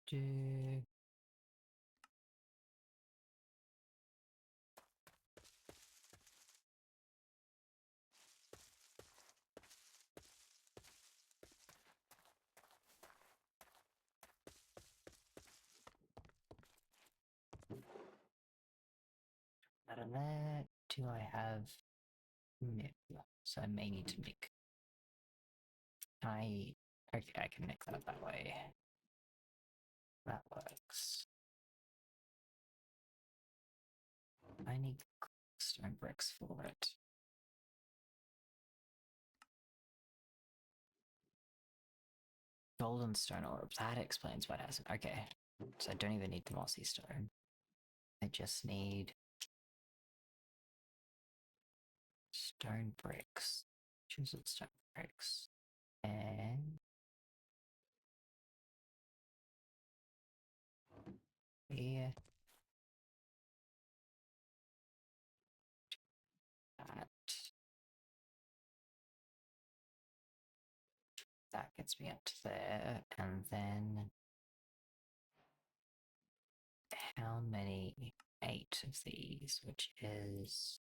do. Out of that, do I have nip? So I may need to make. Okay, I can make that way. That works. I need stone bricks for it. Golden stone orb. That explains what hasn't. Okay, so I don't even need the mossy stone. I just need stone bricks. Choose it, stone bricks. And here. That gets me up to there, and then how many? 8 of these, which is.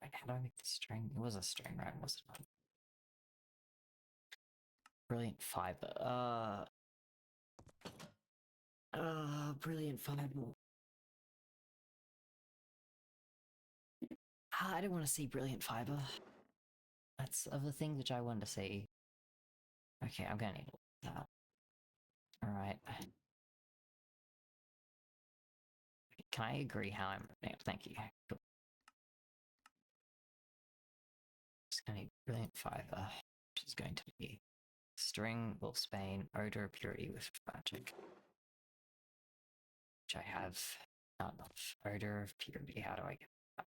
Wait, how do I make the string? It was a string, right? Was it not? Brilliant fiber. Brilliant fiber. I don't want to see brilliant fiber. That's of the things which I wanted to see. Okay, I'm gonna need that. Alright. Can I agree how I'm. Yeah, thank you. Cool. Just gonna need brilliant fiber, which is going to be string, wolfsbane, odor of purity with magic. Which I have not enough. Odor of purity, how do I get that?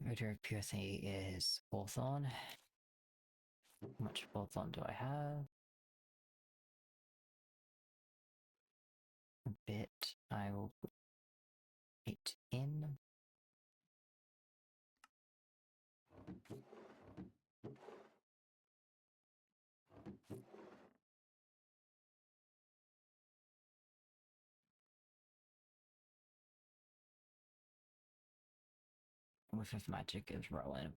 Odor of purity is hawthorn. How much hawthorn do I have? A bit. I will put it in. Whiff of magic is rolling,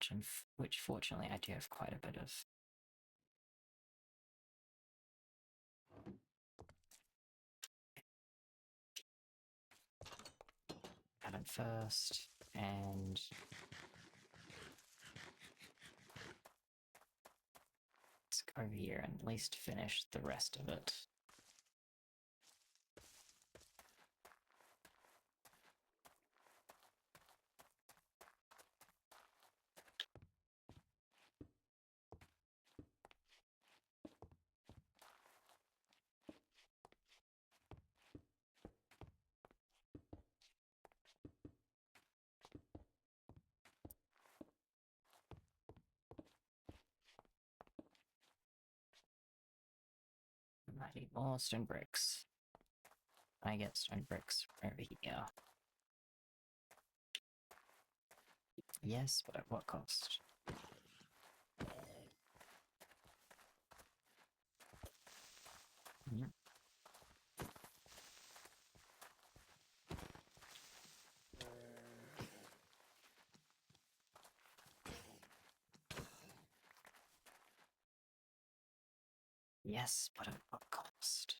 which fortunately I do have quite a bit of. Add it first, and let's go over here and at least finish the rest of it. I need more stone bricks. I get stone bricks over here. Yes, but at what cost? Mm. Yes, but at what cost?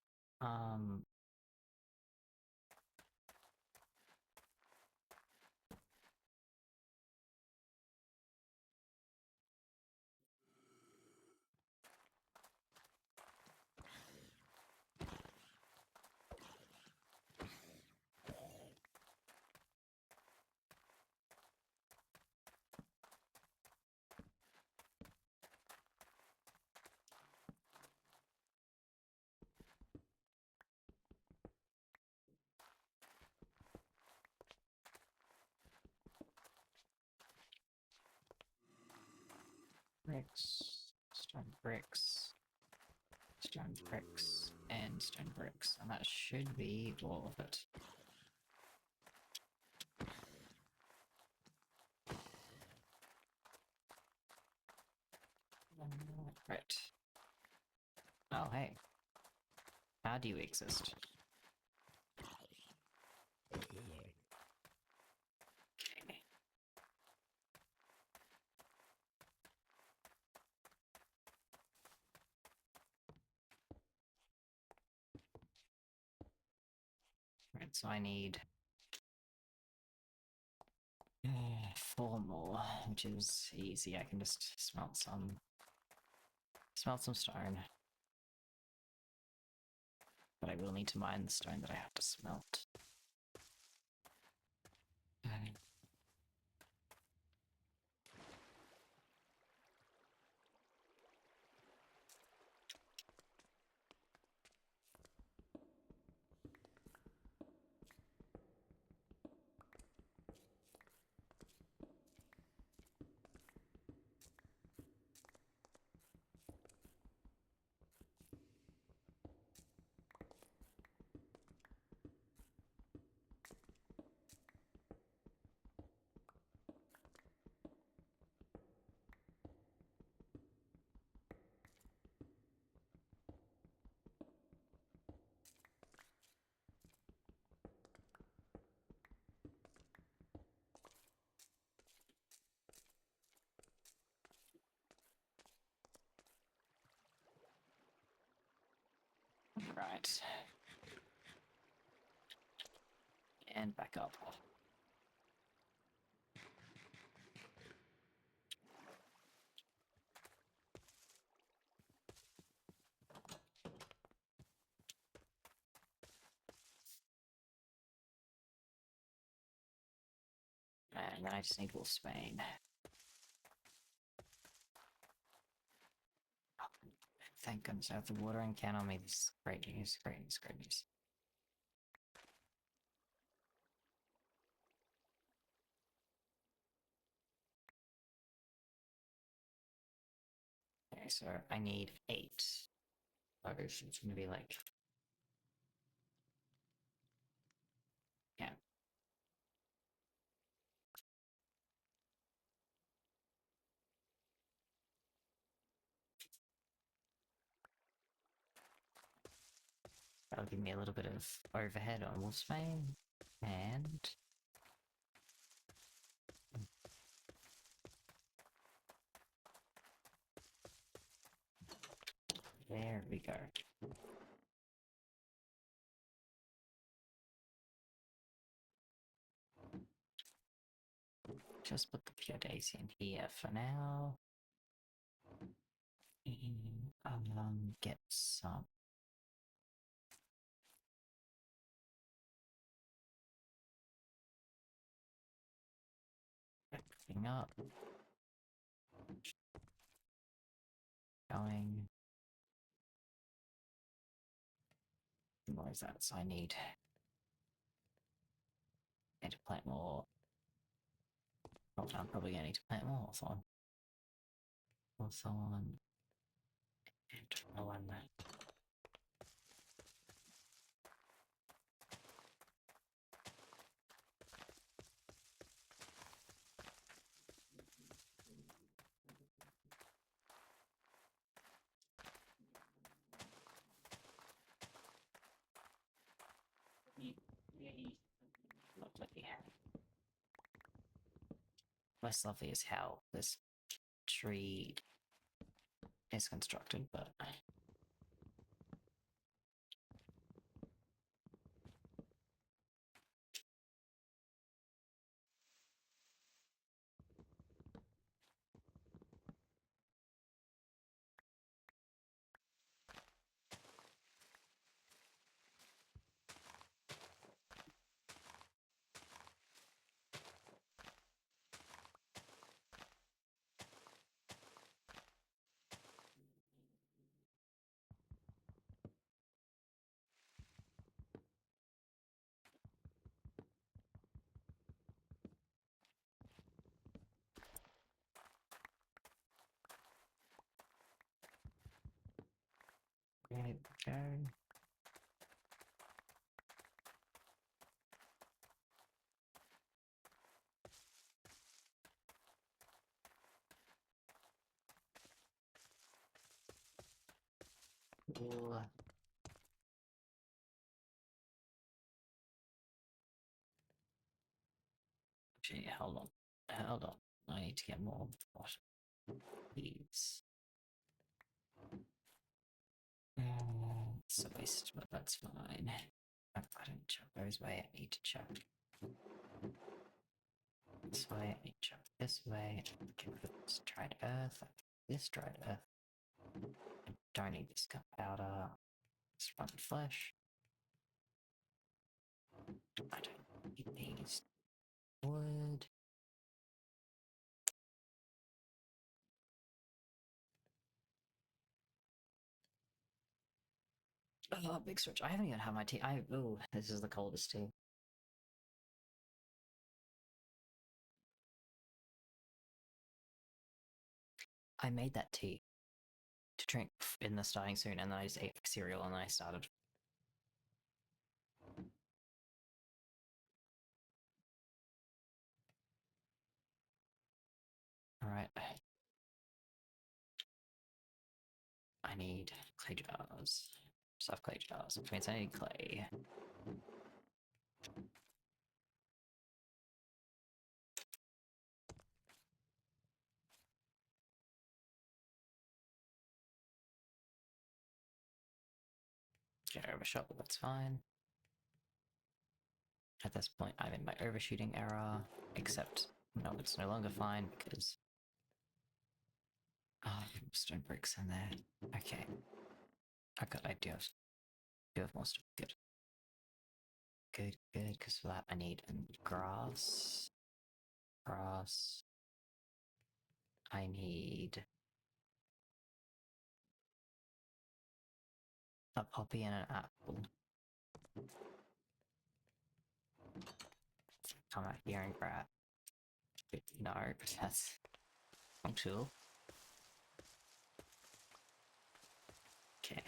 Bricks, stone bricks, stone bricks, and stone bricks, and that should be all of it. Right. Oh, hey. How do you exist? Okay. Right, so I need 4 more, which is easy. I can just smelt some stone. But I will need to mine the stone that I have to smelt. Right. And back up. And then I just need Wolfsbane. Thank goodness I have the watering can on me. This is great news, great news, great news. Okay, so I need 8. It's gonna be like... Yeah. That'll give me a little bit of overhead on Wolfsbane. And... there we go. Just put the pure daisy in here for now. Get some. Everything up. Going. What is that? So I need to plant more. Oh, I'm probably gonna need to plant more hawthorn. Hawthorn. And one. Lovely. Less lovely is how this tree is constructed, but there we go. Ooh. Gee, hold on. Hold on. I need to get more water. Please. It's a waste, but that's fine. I've got to chop those way. I need to chop this way. I need to chop this way. Get rid of this dried earth. This dried earth. I don't need this gun powder. Spun flesh. I don't need these wood. Oh, big switch. I haven't even had my tea. Oh, this is the coldest tea. I made that tea to drink in the starting soon, and then I just ate cereal and then I started. Alright. I need clay jars. Soft clay jars, which means I need clay. Get overshot, but that's fine. At this point, I'm in my overshooting error, except no, it's no longer fine because stone bricks in there. Okay, I do have more stuff. Good, because for that I need grass. Grass. I need a poppy and an apple. Come out here and grab. No, that's functional. Okay.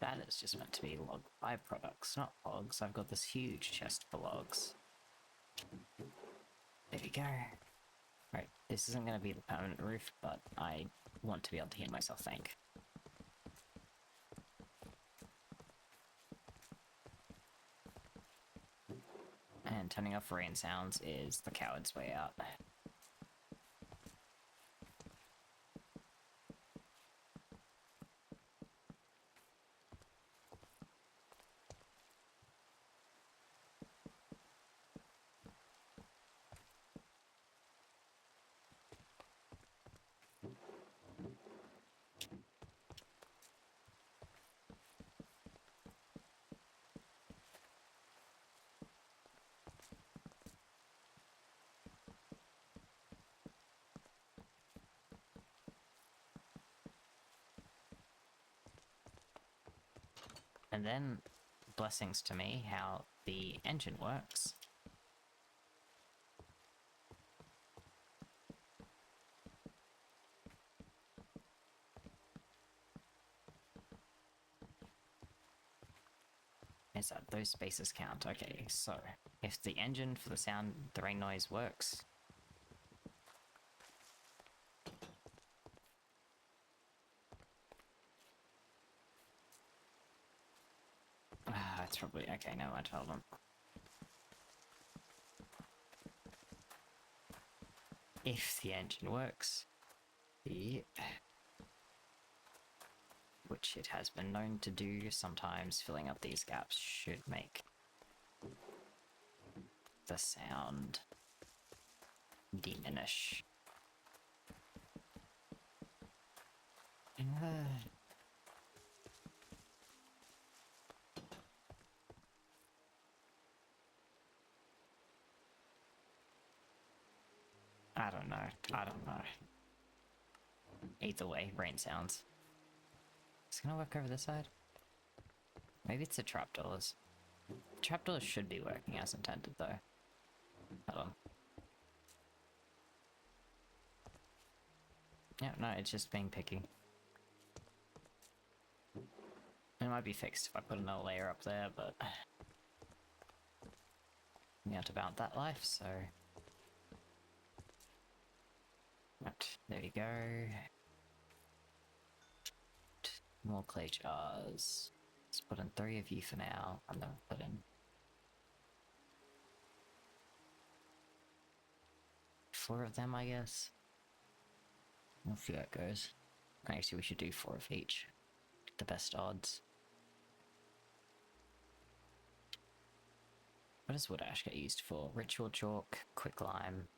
That is just meant to be log byproducts, not logs. I've got this huge chest for logs. There we go. Right, this isn't going to be the permanent roof, but I want to be able to hear myself think. And turning off rain sounds is the coward's way out. And then, blessings to me, how the engine works. Is that those spaces count? Okay, so if the engine for the rain noise works, it's probably okay. No, I told them. If the engine works, which it has been known to do, sometimes filling up these gaps should make the sound. diminish. I don't know. I don't know. Either way, rain sounds. Is it gonna work over this side? Maybe it's the trapdoors. Trapdoors should be working as intended, though. Hold on. Yeah, no, it's just being picky. It might be fixed if I put another layer up there, but we have to bounce that life, so... Right, there you go. More clay jars. Let's put in 3 of you for now, and then put in 4 of them, I guess. We'll see how it goes. Actually, we should do 4 of each. The best odds. What does wood ash get used for? Ritual chalk, quick lime.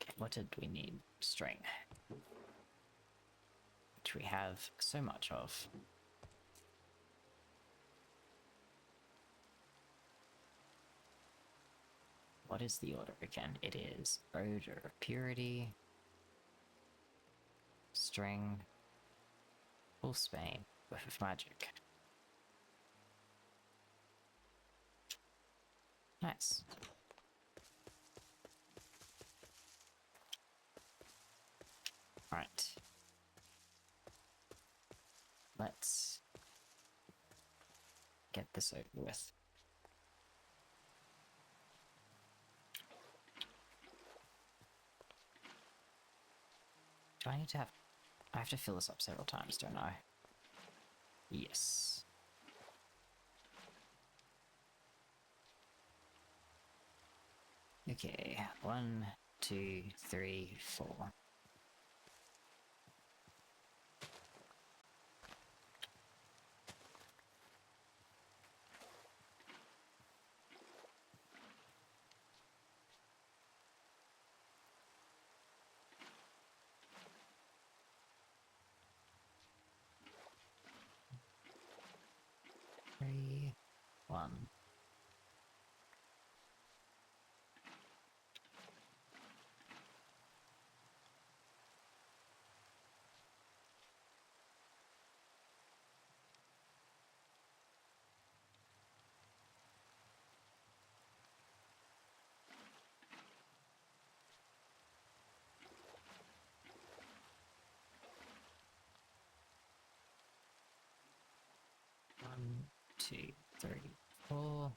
Okay, what did we need? String. Which we have so much of. What is the order again? It is odor of purity, string, full Spain, whiff of magic. Nice. Alright. Let's get this over with. Do I need to have... I have to fill this up several times, don't I? Yes. Okay, 1, 2, 3, 4. Three, 1. One, 2, 3, 4.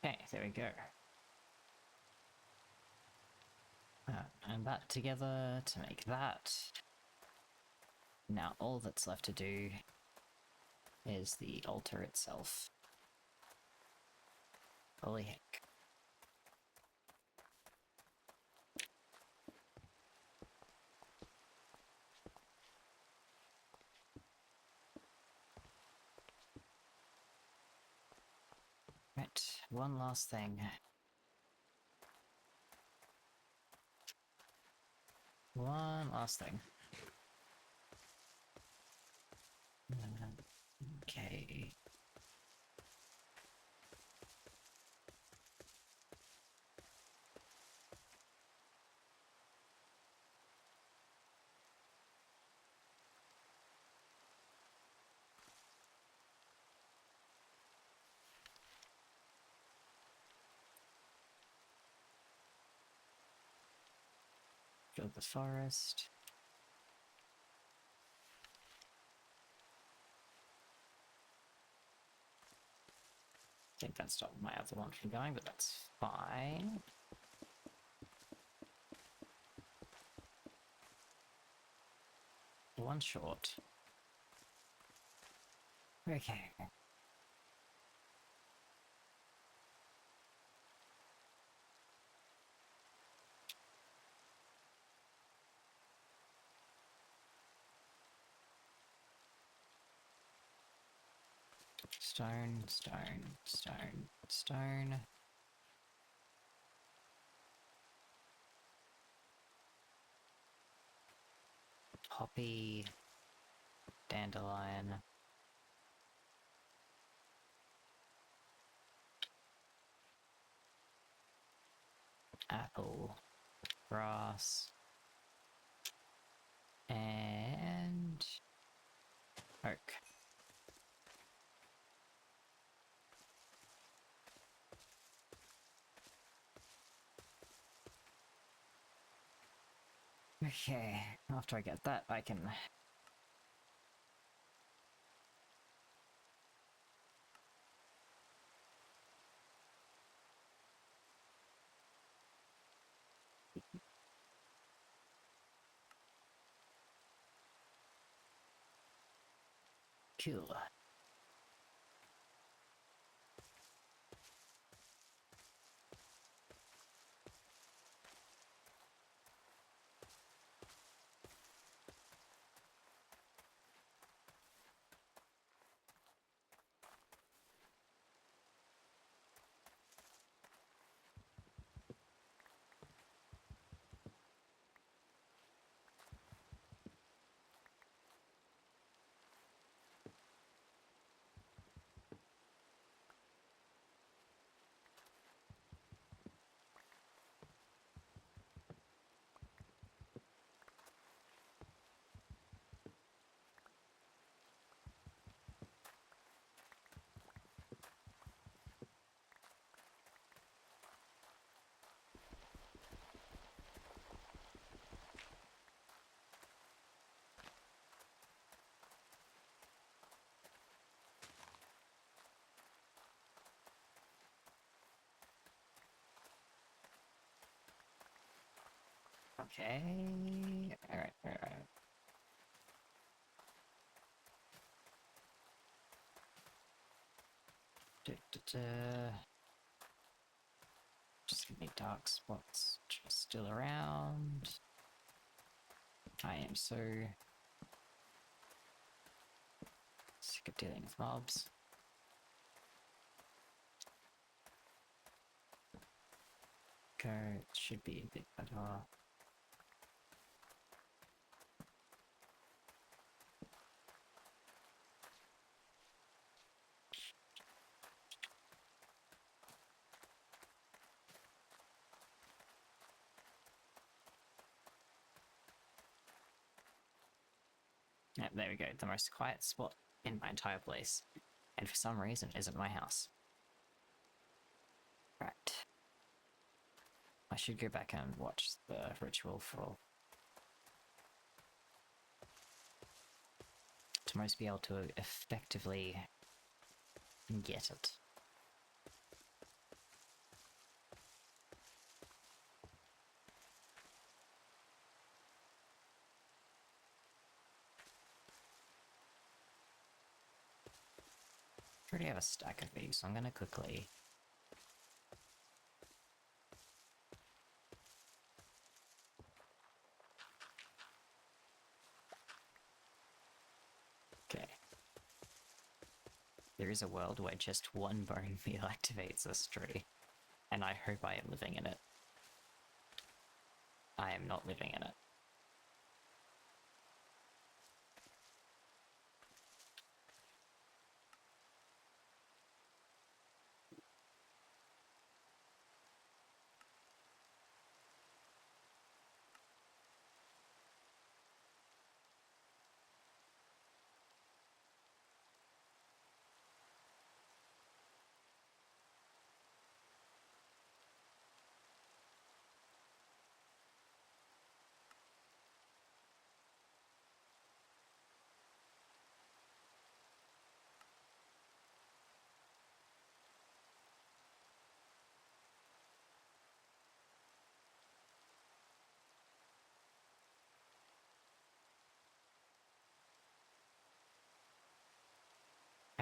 Okay, there we go. And that together to make that. Now all that's left to do is the altar itself. Holy heck. Right, one last thing. One last thing. Okay. Build the forest. think that stopped my other one from going, but that's fine. One short. Okay. Stone, stone, stone, stone. Poppy, dandelion. Apple, grass, and oak. Okay, after I get that, I can... Cool. Okay. Alright, alright. Just give me dark spots just still around. I am so sick of dealing with mobs. Go, it should be a bit better. Yeah, there we go. The most quiet spot in my entire place. And for some reason isn't my house. Right. I should go back and watch the ritual for... to most be able to effectively get it. I already have a stack of these, so I'm gonna quickly... Okay. There is a world where just one bone meal activates this tree, and I hope I am living in it. I am not living in it.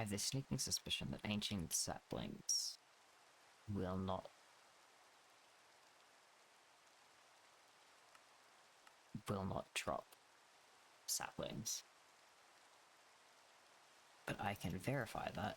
have this sneaking suspicion that ancient saplings will not drop saplings. But I can verify that.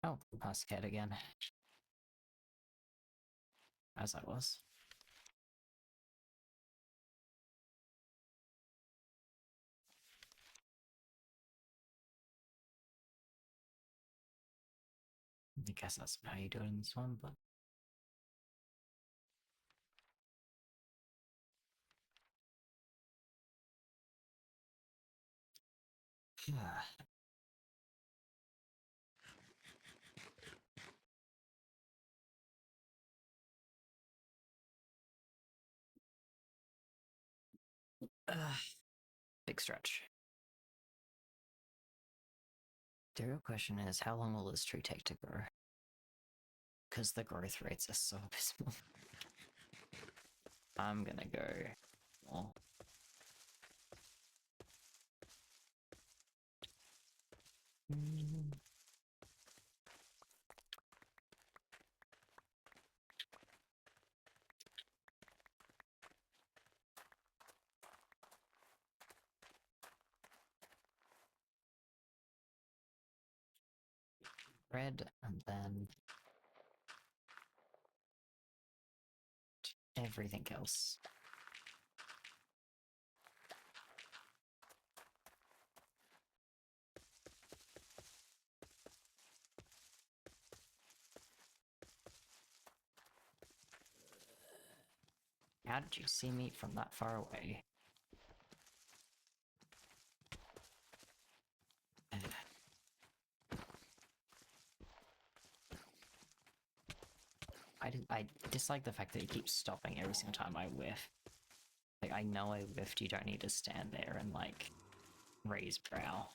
Oh, past cat again. As I was. I guess that's how you do it in this one, but... Big stretch. The real question is, how long will this tree take to grow? Because the growth rates are so abysmal. I'm gonna go more. Red, and then everything else. How did you see me from that far away? I dislike the fact that he keeps stopping every single time I whiff. Like, I know I whiffed, you don't need to stand there and, like, raise brow.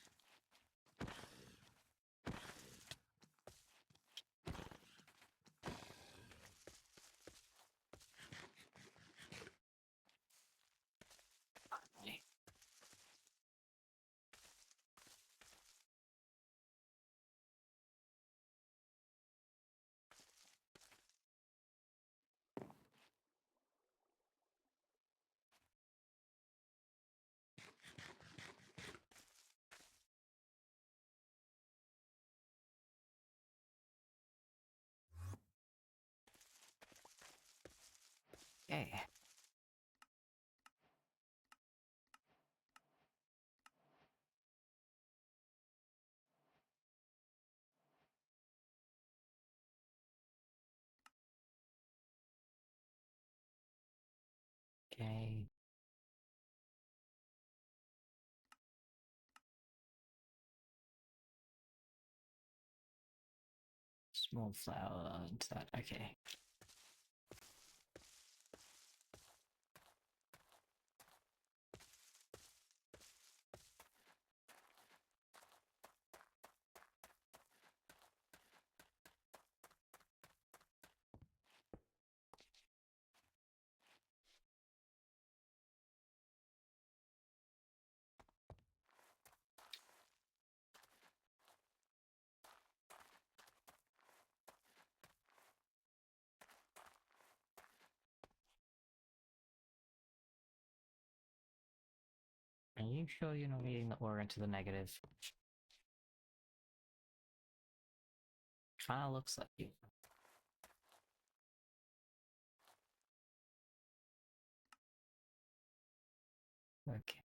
Okay. Okay. Small flower inside. Okay. you sure you're not reading the ore into the negative? Kinda looks like you. Okay.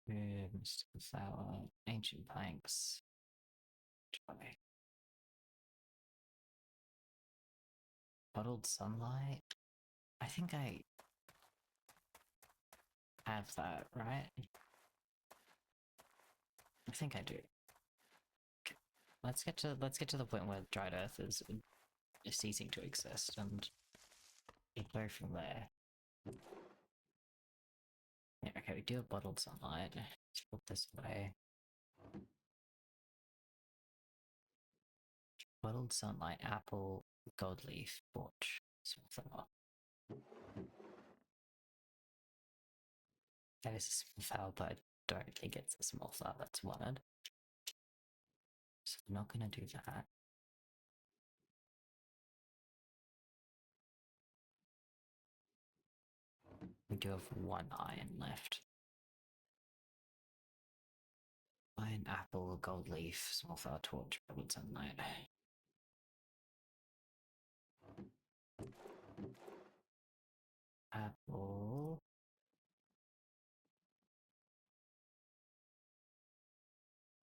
Mystical flower, ancient planks. Try. Bottled sunlight? I think I have that, right? I think I do. Okay. Let's get to the point where dried earth is ceasing to exist, and we go from there. Yeah, okay, we do have bottled sunlight. Let's put this away. Bottled sunlight, apple, gold leaf, torch, small flower. That is a small flower, but I don't think it's a small flower that's wanted. So I'm not gonna do that. We do have one iron left. Iron, apple, gold leaf, small flower, torch, bottled sunlight. Apple.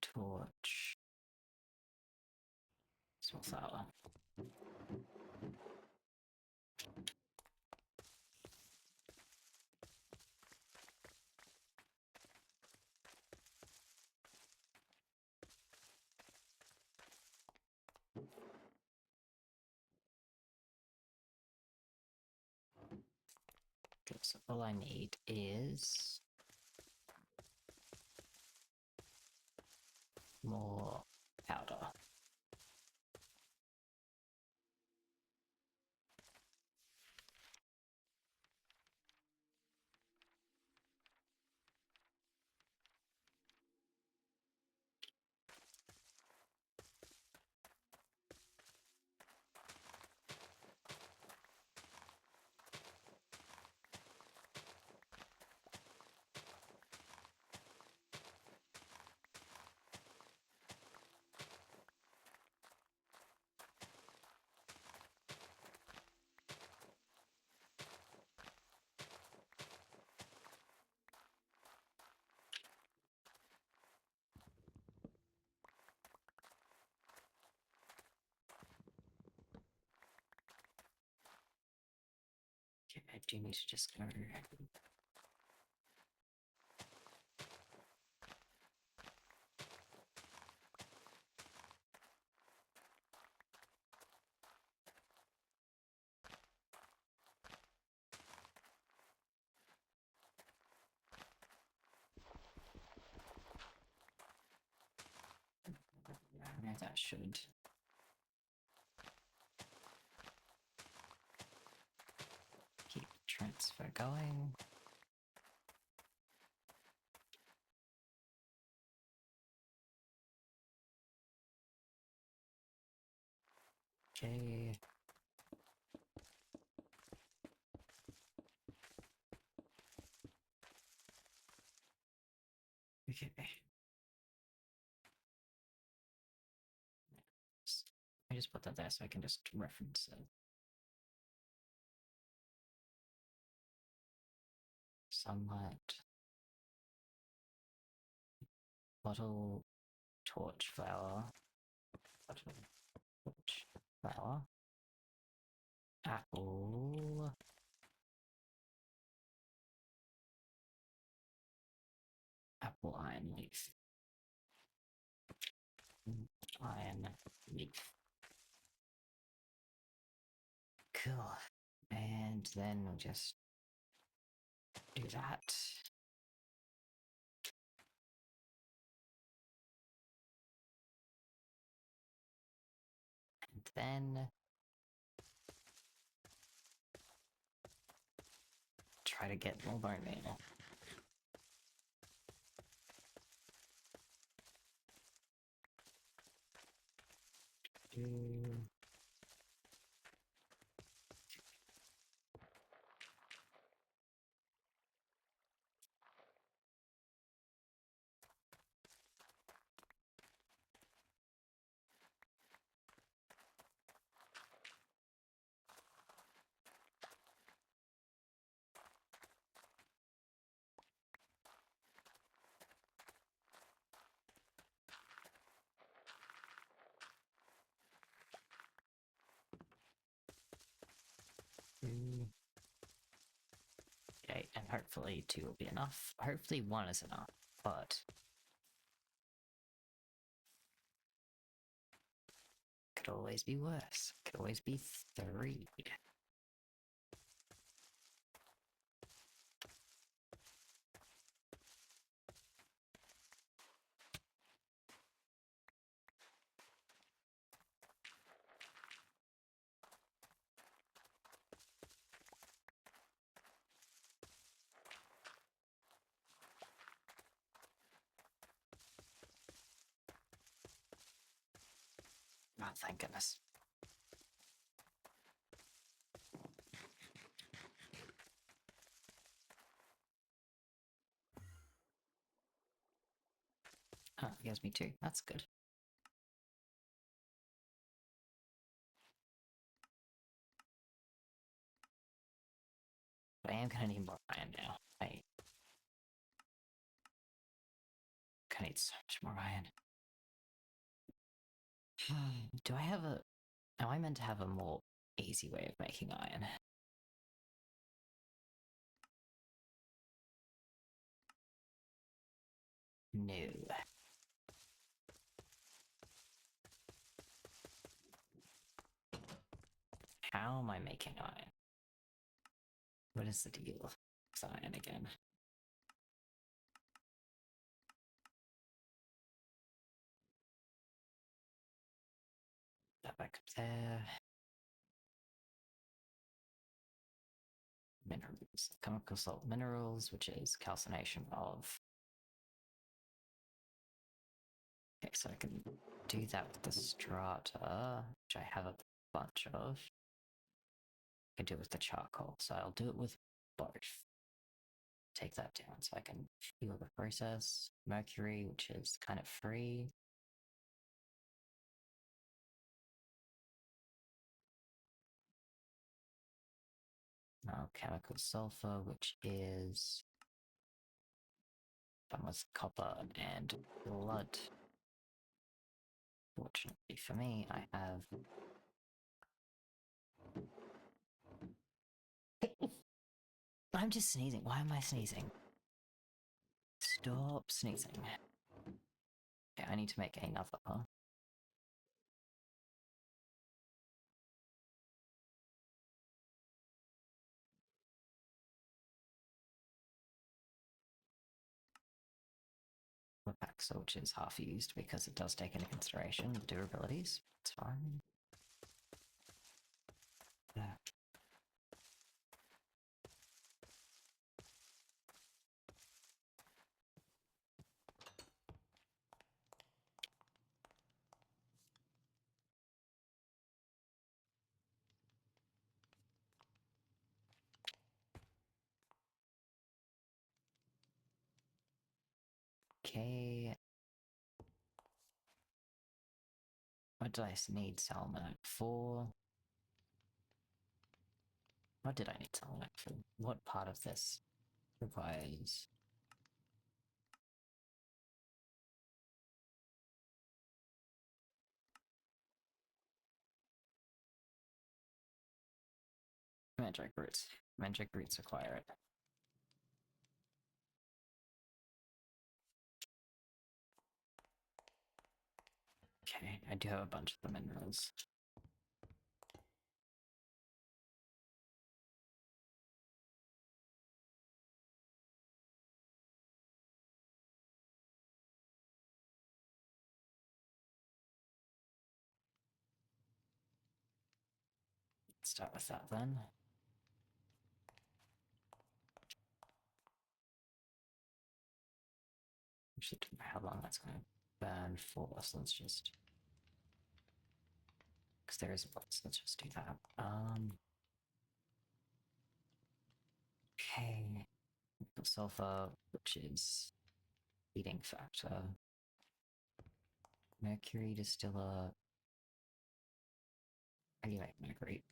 Torch. Small flower. Okay, so all I need is more powder. Okay, I do need to just go. That should. Keep transfer going. Okay. Okay. I just put that there so I can just reference it. Sunlight. Bottle, torch, flower. Bottle, torch, flower. Apple. Apple, iron, leaf. Iron, leaf. Cool. And then we'll just do that. And then try to get more bone meal. Hopefully 2 will be enough. Hopefully 1 is enough, but could always be worse. Could always be 3. Oh, thank goodness. Oh, it gives me 2. That's good. But I am gonna need more iron now. I need so much more iron. Do I have a... Am I meant to have a more easy way of making iron? No. How am I making iron? What is the deal with iron again? That back up there. Minerals. Chemical salt minerals, which is calcination of... Okay, so I can do that with the strata, which I have a bunch of. I can do it with the charcoal, so I'll do it with both. Take that down so I can fuel the process. Mercury, which is kind of free. Now chemical sulfur, which is done with copper and blood. Fortunately for me, I have... I'm just sneezing. Why am I sneezing? Stop sneezing. Okay, I need to make another, huh? Paxa, which is half used because it does take into consideration durabilities. It's fine. Yeah. Okay. What did I need Salmonite for? What did I need Salmonite for? What part of this requires... Magic roots. Magic roots require it. Okay, I do have a bunch of the minerals. Let's start with that then. Actually, don't know how long that's going to burn for, so let's just... Because there is lots, let's just do that. Okay. Sulfur, which is heating factor. Mercury distiller. How do you make mercury?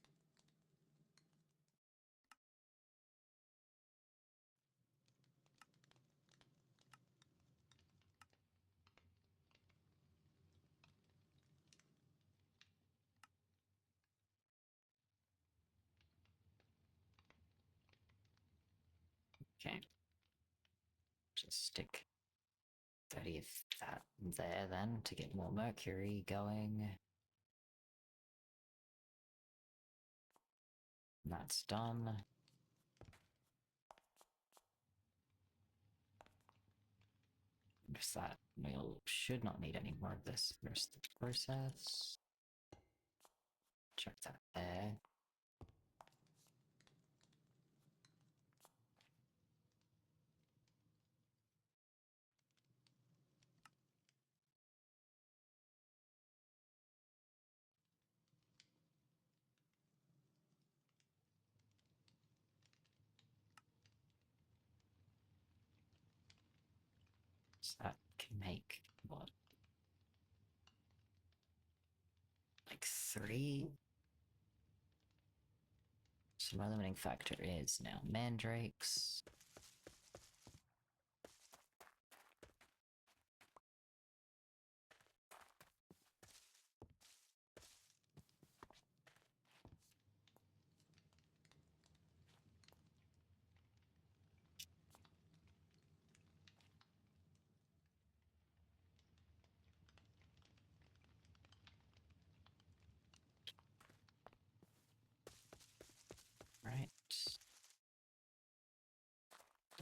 Okay. Just stick 30 of that there then to get more mercury going. That's done. Just that. We should not need any more of this. There's the process. Check that there. So that can make what? Like 3? So my limiting factor is now mandrakes. Right.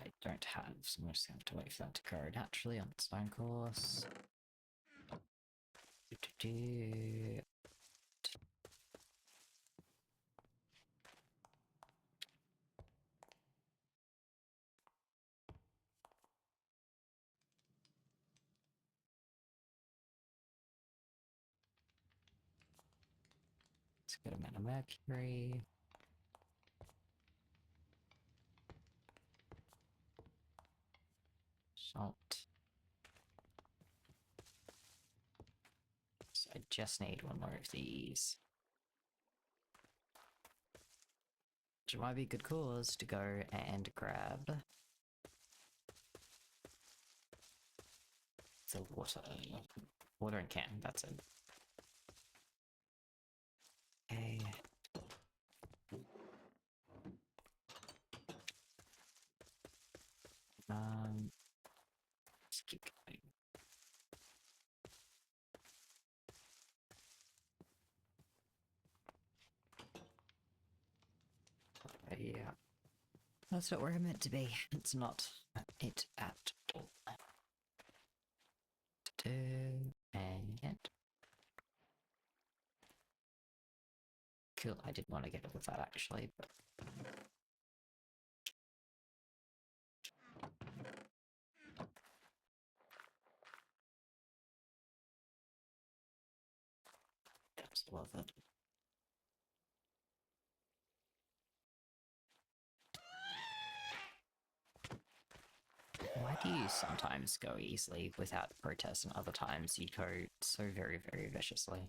I don't have, so I'm just gonna have to wait for that to grow naturally on its own course. Do-do-do. Let's get a amount of mercury. Salt. So I just need one more of these. Which might be a good cause to go and grab the water. Water and can, that's it. Okay. Let's keep going. Yeah. That's not where I'm meant to be. It's not it at all. And cool, I didn't want to get rid of that actually, but that's worth it. Why do you sometimes go easily without protest and other times you go so very, very viciously?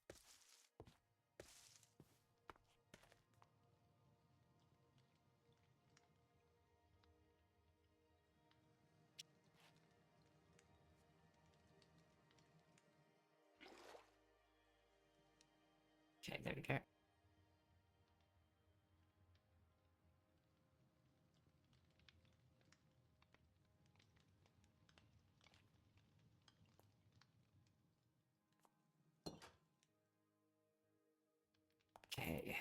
Okay, there we go. Okay.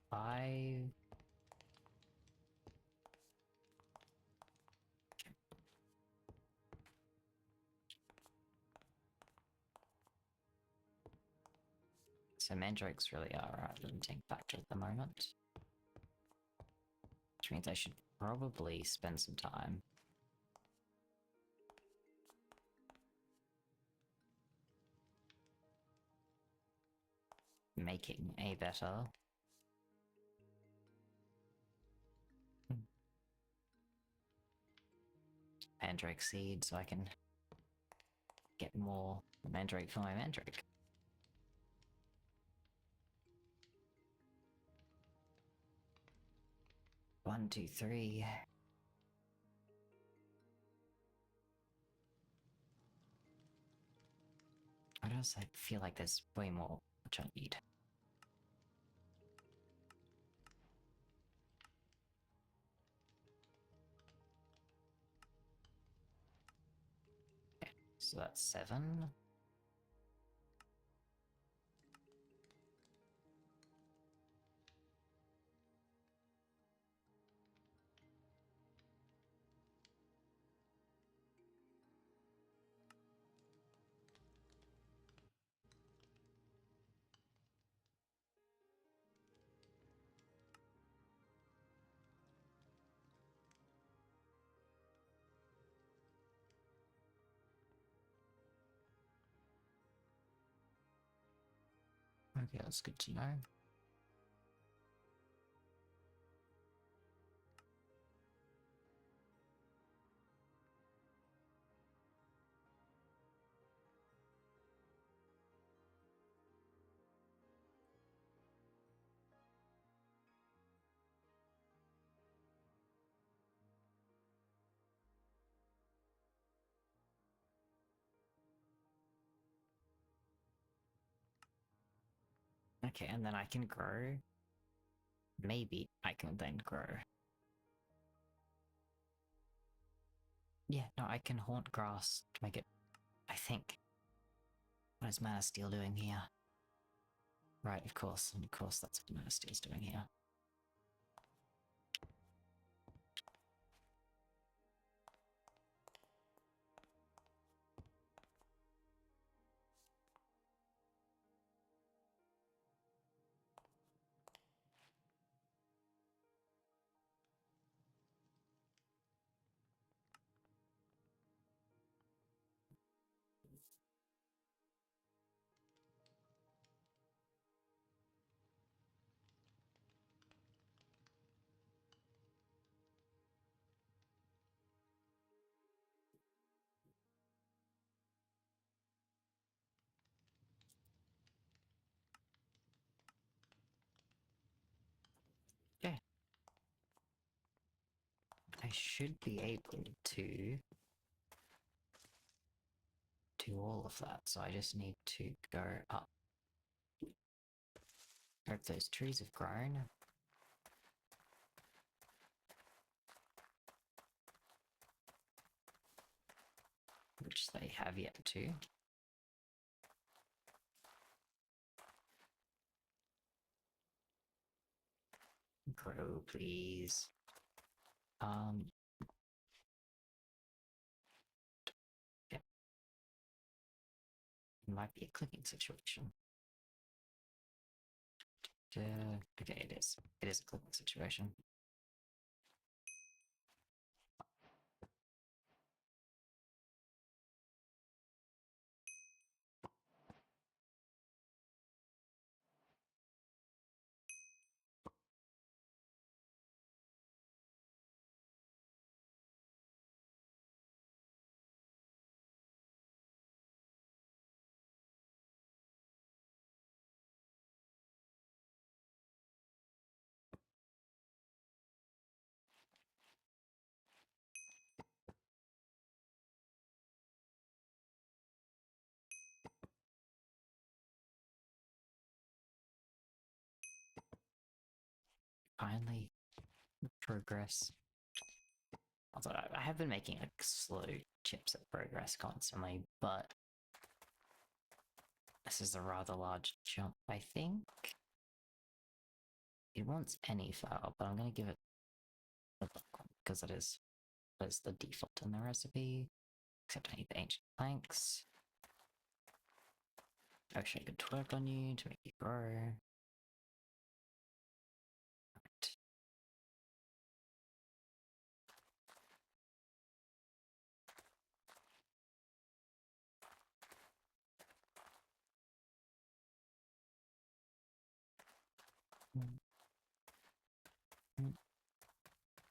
Five. So mandrakes really are our limiting factor at the moment. Which means I should probably spend some time making a better mandrake seed so I can get more mandrake for my mandrake. One, two, three. I just feel like there's way more which I need. So that's 7. Okay, that's good to know. Okay, and then I can grow. Maybe I can then grow. Yeah, no, I can haunt grass to make it, I think. What is Mana Steel doing here? Right, of course, that's what Mana Steel's doing here. Okay. I should be able to do all of that, so I just need to go up. Hope those trees have grown. Which they have yet to. Grow, please. Yeah. It might be a clicking situation. Okay, it is. It is a clicking situation. Finally, progress. Although I have been making like slow chips at progress constantly, but this is a rather large jump, I think. It wants any flour, but I'm going to give it a black one because it is the default in the recipe. Except I need the ancient planks. Actually, I could twerk on you to make you grow. Right.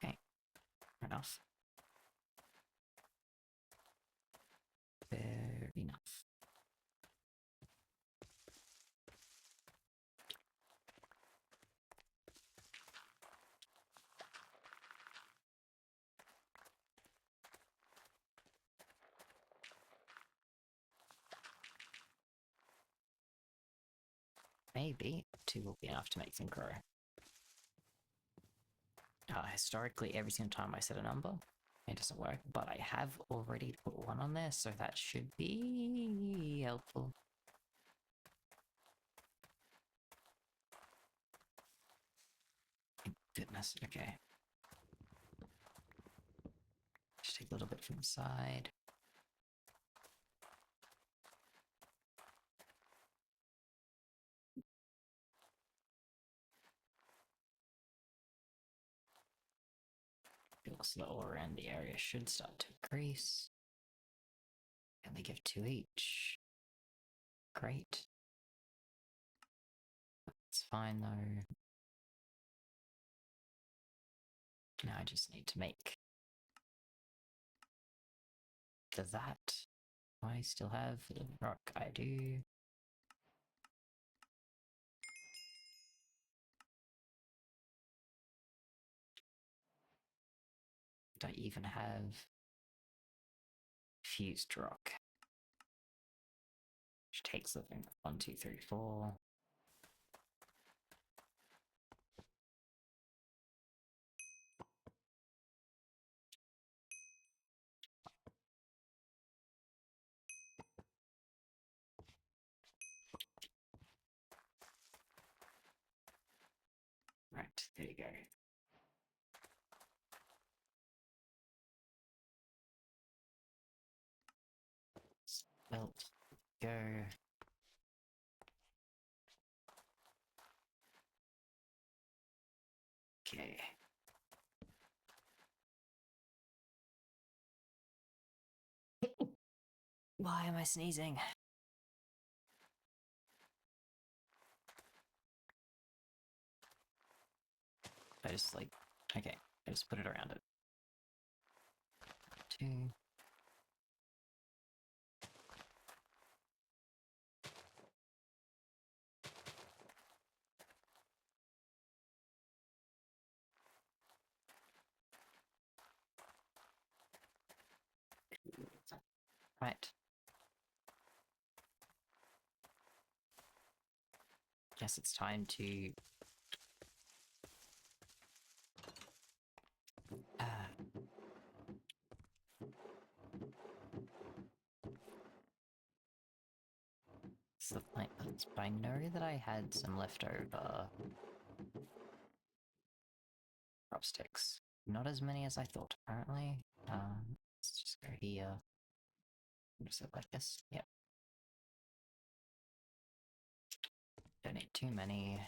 Okay, fair enough. Fair enough. Maybe 2 will be enough to make them grow. Historically, every single time I set a number, It doesn't work, but I have already put one on there, so that should be helpful. Thank goodness, okay. Just take a little bit from the side. Also, the ore around the area should start to increase. And they give 2 each. Great. It's fine though. Now I just need to make that. I still have the rock, I do. I even have fused rock, which takes the thing 1, 2, 3, 4. Right, there you go. Belt, go. Okay. Why am I sneezing? I just like, okay, I just put it around it. 2. Right. Guess it's time to it's the plant plants, but I know that I had some leftover crop sticks. Not as many as I thought, apparently. Let's just go here. Just like this. Yep. Don't need too many.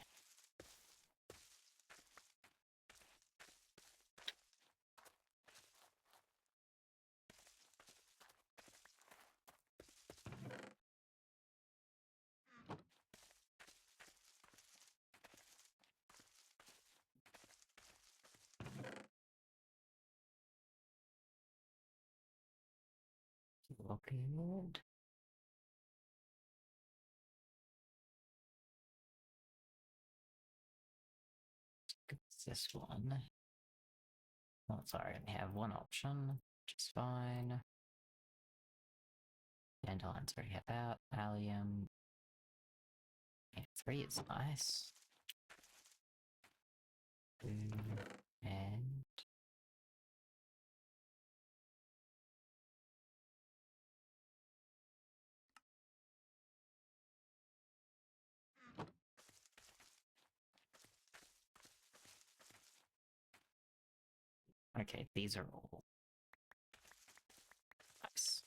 Good. It's this one. Oh, sorry, I have one option, which is fine. Dandelions already have out. Allium. Yeah, 3 is nice. 2 and okay, these are all nice.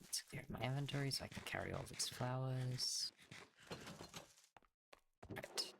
Let's clear my inventory so I can carry all these flowers. Right.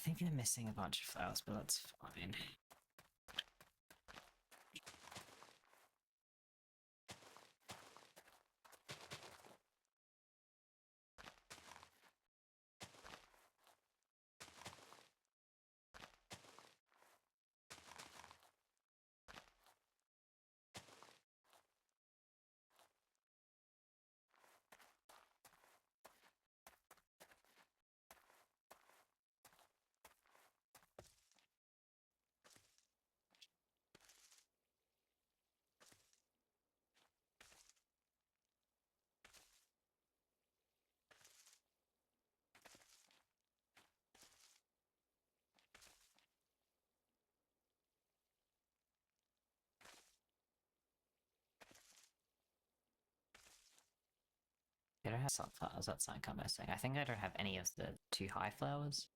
think I'm missing a bunch of flowers, but that's fine. I don't have sunflowers, that's something I'm missing. I think I don't have any of the too high flowers.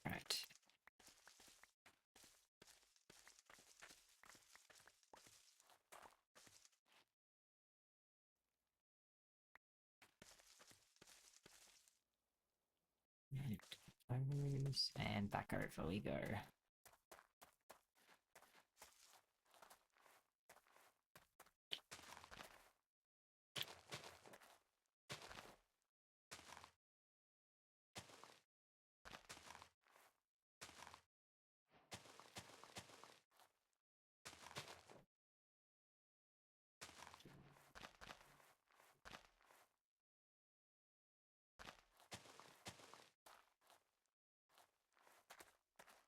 Right. And back over we go.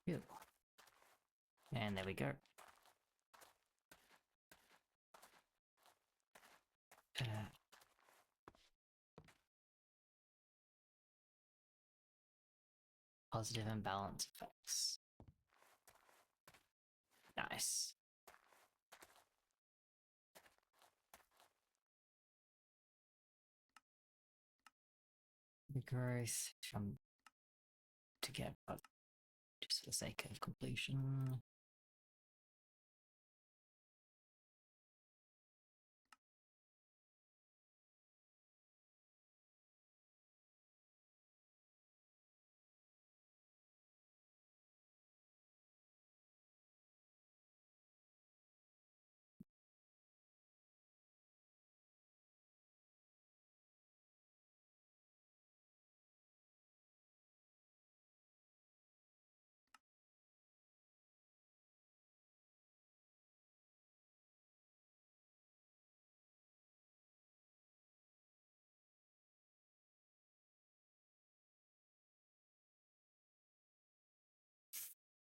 Ew. And there we go. Positive and balance effects. Nice. The growth from to get up just for the sake of completion.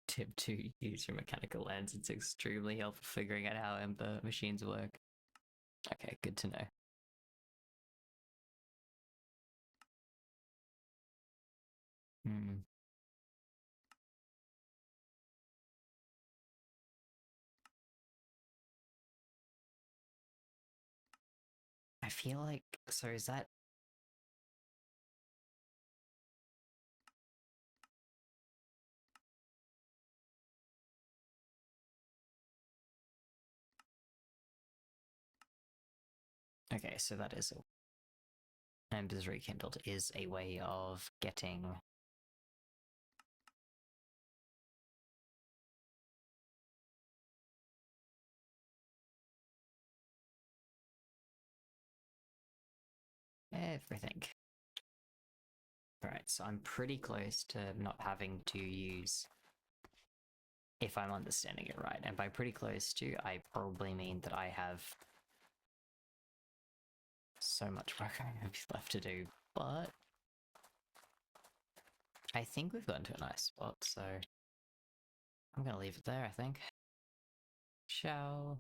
Tip 2, use your mechanical lens. It's extremely helpful figuring out how Ember machines work. Okay, good to know. I feel like, so is that... Okay, so that is Embers Rekindled is a way of getting... everything. Right, so I'm pretty close to not having to use... if I'm understanding it right, and by pretty close to, I probably mean that I have so much work I have left to do, but I think we've gotten to a nice spot, so I'm gonna leave it there, I think. Ciao.